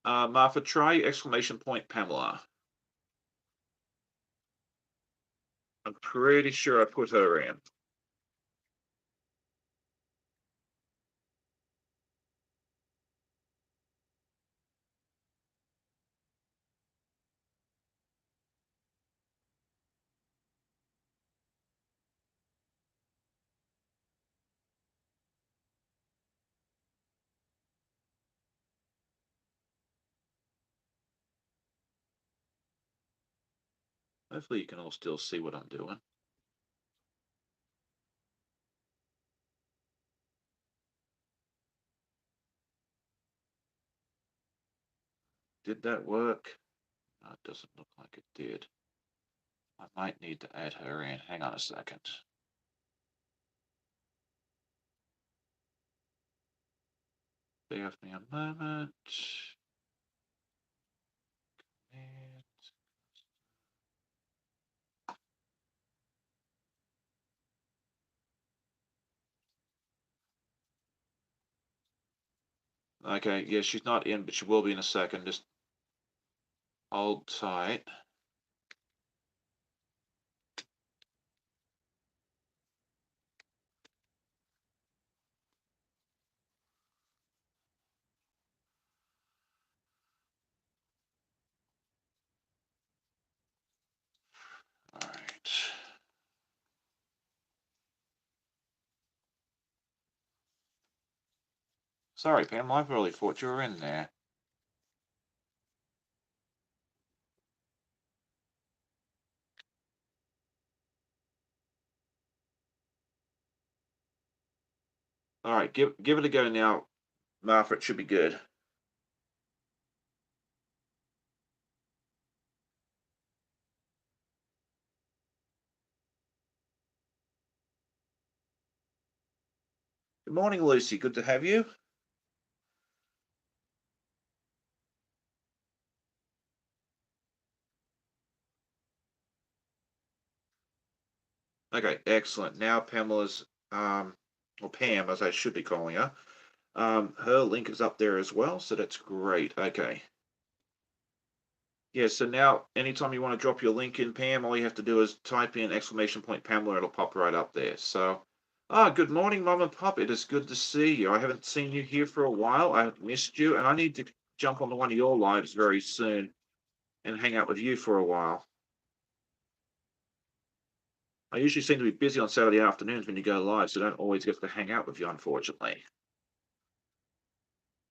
Martha, try exclamation point Pamela. I'm pretty sure I put her in. Hopefully you can all still see what I'm doing. Did that work? No, it doesn't look like it did. I might need to add her in. Hang on a second. Bear with me a moment. Okay, yeah, she's not in, but she will be in a second. Just hold tight. All right. Sorry, Pam, I really thought you were in there. All right, give it a go now, Martha. It should be good. Good morning, Lucy. Good to have you. Okay, excellent. Now Pamela's, or Pam, as I should be calling her, her link is up there as well, so that's great. Okay. Yeah, so now anytime you want to drop your link in, Pam, all you have to do is type in exclamation point Pamela, it'll pop right up there. So, good morning, Mom and Pop. It is good to see you. I haven't seen you here for a while. I've missed you, and I need to jump onto one of your lives very soon and hang out with you for a while. I usually seem to be busy on Saturday afternoons when you go live, so I don't always get to hang out with you, unfortunately.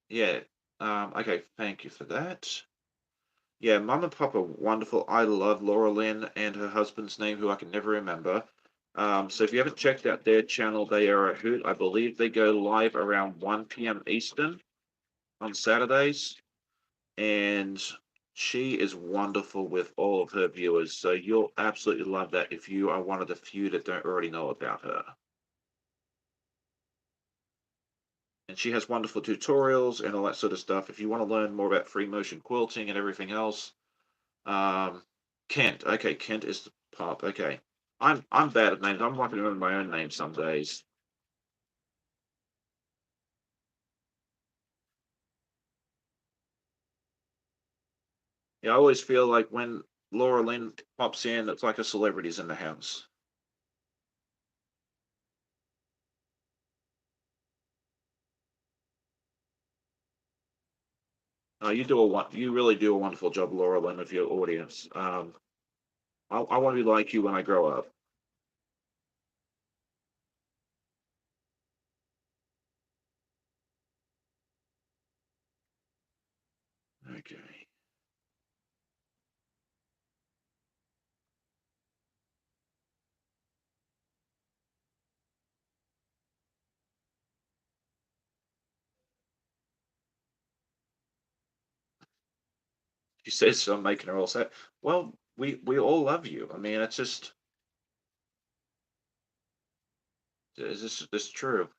Yeah. Okay, thank you for that. Yeah, Mum and Pop are wonderful. I love Laura Lynn and her husband's name, who I can never remember. So if you haven't checked out their channel, they are a hoot. I believe they go live around 1 p.m. Eastern on Saturdays. And she is wonderful with all of her viewers. So you'll absolutely love that if you are one of the few that don't already know about her. And she has wonderful tutorials and all that sort of stuff. If you want to learn more about free motion quilting and everything else, um, Kent. Okay, Kent is the pop. Okay, I'm bad at names. I'm not going to remember my own name some days. Yeah, I always feel like when Laura Lynn pops in, it's like a celebrity's in the house. You really do a wonderful job, Laura Lynn, with your audience. I want to be like you when I grow up. Okay. She says I'm making her all sad. Well, we all love you. I mean, it's just this true.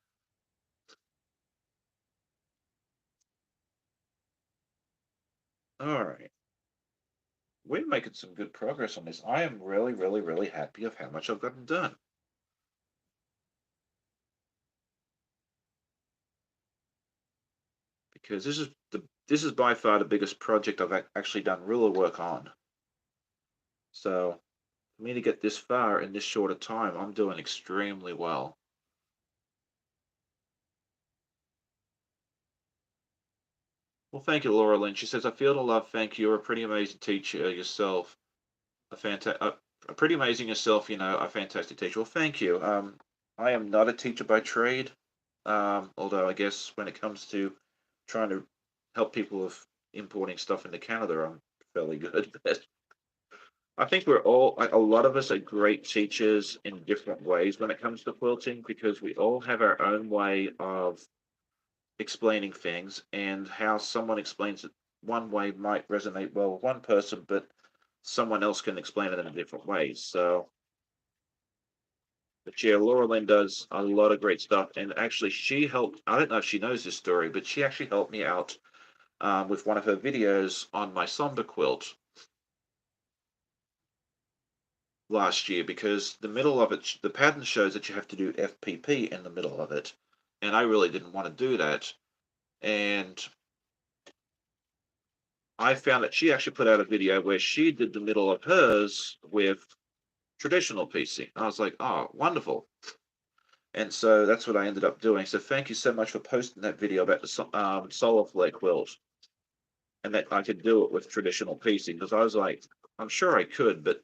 All right. We're making some good progress on this. I am really, really, really happy of how much I've gotten done because this is by far the biggest project I've actually done real work on. So for me to get this far in this short a time, I'm doing extremely well. Well, thank you, Laura Lynn. She says, I feel the love. Thank you. You're a pretty amazing teacher yourself. A pretty amazing yourself, a fantastic teacher. Well, thank you. I am not a teacher by trade. Although I guess when it comes to trying to help people with importing stuff into Canada, I'm fairly good. But I think a lot of us are great teachers in different ways when it comes to quilting because we all have our own way of explaining things, and how someone explains it one way might resonate well with one person, but someone else can explain it in a different way. So, but yeah, Laura Lynn does a lot of great stuff, and actually, she helped. I don't know if she knows this story, but she actually helped me out with one of her videos on my Somber quilt last year because the middle of it, the pattern shows that you have to do FPP in the middle of it, and I really didn't want to do that. And I found that she actually put out a video where she did the middle of hers with traditional piecing. I was like, oh, wonderful. And so that's what I ended up doing. So thank you so much for posting that video about the solar flare quilt and that I could do it with traditional piecing because I was like, I'm sure I could, but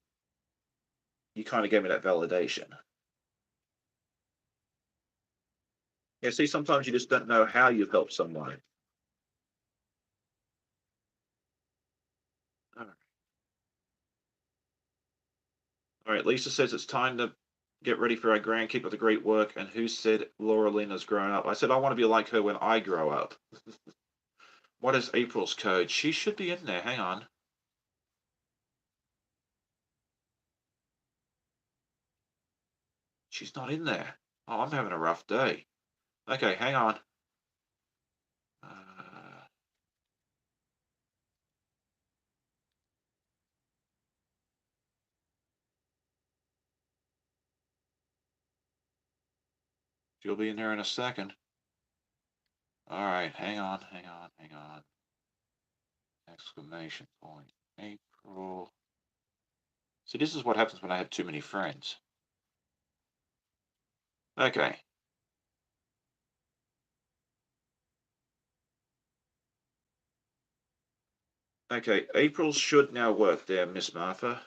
you kind of gave me that validation. Yeah, see, sometimes you just don't know how you've helped someone. All right. All right, Lisa says it's time to get ready for our grand. Keep up the great work. And who said Laura Lynn has grown up? I said I want to be like her when I grow up. What is April's code? She should be in there. Hang on. She's not in there. Oh, I'm having a rough day. Okay, hang on. Uh, You'll be in there in a second. All right, hang on, hang on, hang on. Exclamation point. April. See, this is what happens when I have too many friends. Okay. Okay, April should now work there, Miss Martha.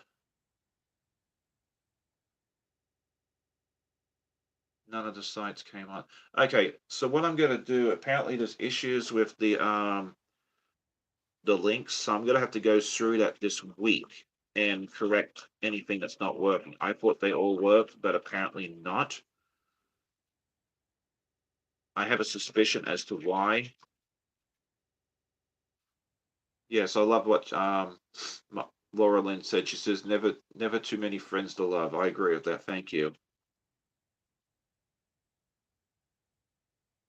None of the sites came on. Okay, so what I'm gonna do, apparently there's issues with the links, so I'm gonna have to go through that this week and correct anything that's not working. I thought they all worked, but apparently not. I have a suspicion as to why. Yes, I love what Laura Lynn said. She says, never too many friends to love. I agree with that. Thank you.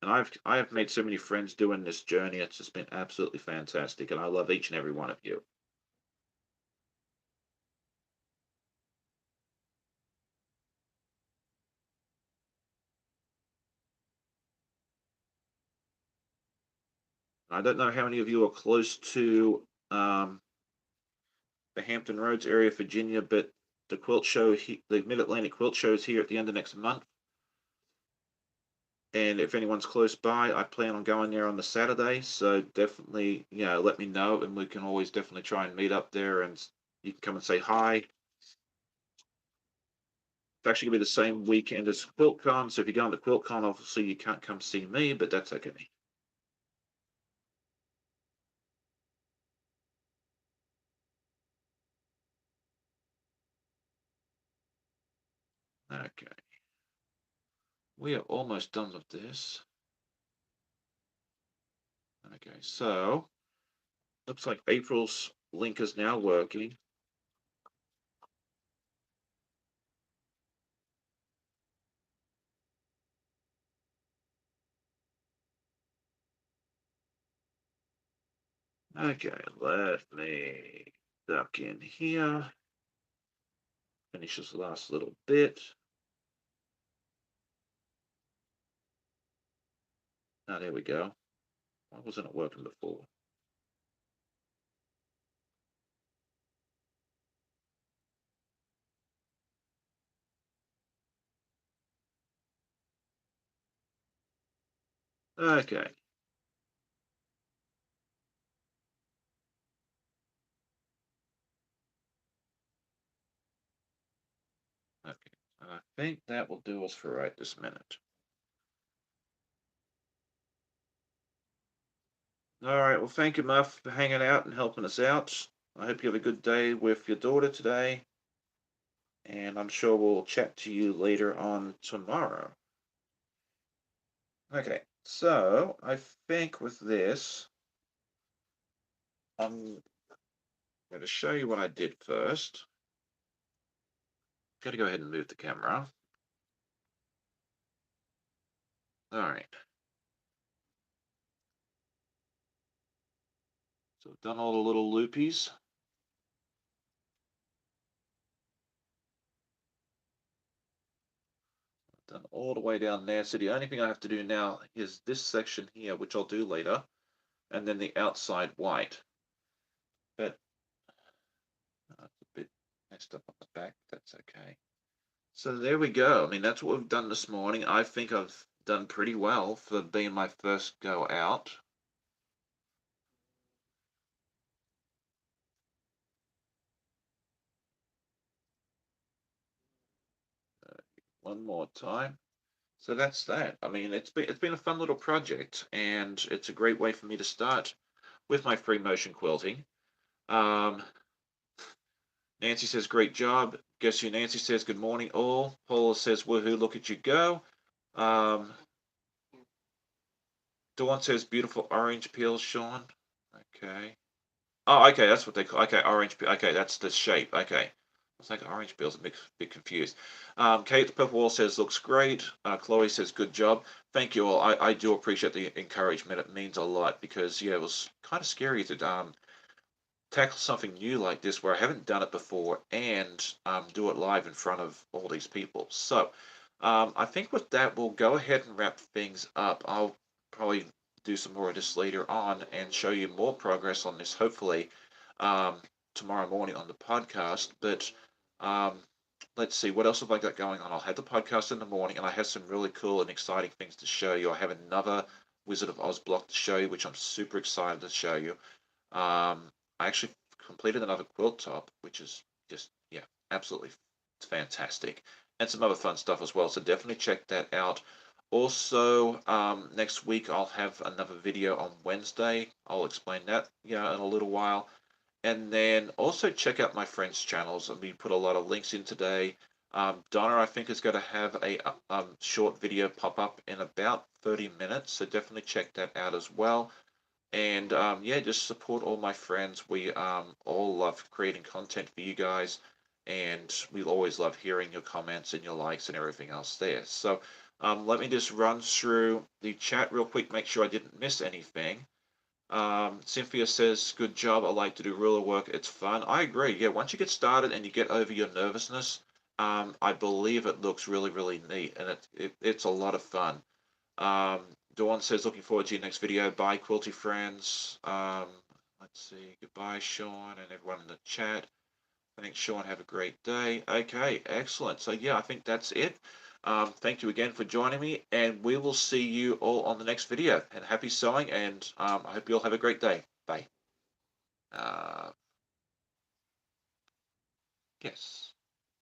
And I have made so many friends doing this journey. It's just been absolutely fantastic, and I love each and every one of you. I don't know how many of you are close to the Hampton Roads area, Virginia, but the quilt show, the Mid Atlantic Quilt Show is here at the end of next month. And if anyone's close by, I plan on going there on the Saturday. So definitely, let me know, and we can always definitely try and meet up there, and you can come and say hi. It's actually gonna be the same weekend as QuiltCon, so if you go on to QuiltCon, obviously you can't come see me, but that's okay. Okay, we are almost done with this. Okay, so looks like April's link is now working. Okay, let me duck in here. Finish this last little bit. Ah, there we go. Why wasn't it working before? Okay. Okay. I think that will do us for right this minute. All right. Well, thank you, Muff, for hanging out and helping us out. I hope you have a good day with your daughter today. And I'm sure we'll chat to you later on tomorrow. Okay. So I think with this, I'm going to show you what I did first. Got to go ahead and move the camera. All right. So I've done all the little loopies. Done all the way down there. So the only thing I have to do now is this section here, which I'll do later, and then the outside white. But it's a bit messed up on the back. That's okay. So there we go. I mean, that's what we've done this morning. I think I've done pretty well for being my first go out. One more time. So that's that. I mean, it's been a fun little project, and it's a great way for me to start with my free motion quilting. Um, Nancy says, great job. Guess who Nancy says, good morning, all. Paula says, woohoo, look at you go. Um, Dawn says, beautiful orange peel, Sean. Okay. Oh, okay, that's what they call. Okay, orange peel. Okay, that's the shape. Okay. It's like orange peels. A bit confused. Kate the Purple Wall says looks great. Chloe says good job. Thank you all. I do appreciate the encouragement. It means a lot because yeah, it was kind of scary to tackle something new like this where I haven't done it before and do it live in front of all these people. So I think with that, we'll go ahead and wrap things up. I'll probably do some more of this later on and show you more progress on this, hopefully, um, tomorrow morning on the podcast. But um, let's see, what else have I got going on? I'll have the podcast in the morning, and I have some really cool and exciting things to show you. I have another Wizard of Oz block to show you, which I'm super excited to show you. I actually completed another quilt top, which is just, yeah, absolutely fantastic. And some other fun stuff as well. So definitely check that out. Also, next week I'll have another video on Wednesday. I'll explain that, yeah, in a little while. And then also check out my friends' channels. We put a lot of links in today. Donna, I think, is going to have a short video pop up in about 30 minutes. So definitely check that out as well. And yeah, just support all my friends. We all love creating content for you guys, and we always love hearing your comments and your likes and everything else there. So let me just run through the chat real quick, make sure I didn't miss anything. Cynthia says, good job. I like to do ruler work. It's fun. I agree. Yeah, once you get started and you get over your nervousness, I believe it looks really, really neat, and it's a lot of fun. Um, Dawn says, looking forward to your next video. Bye, Quilty friends. Let's see. Goodbye, Sean, and everyone in the chat. Thanks, Sean. Have a great day. Okay, excellent. So, yeah, I think that's it. Thank you again for joining me, and we will see you all on the next video. And happy sewing, and I hope you all have a great day. Bye. Uh, yes.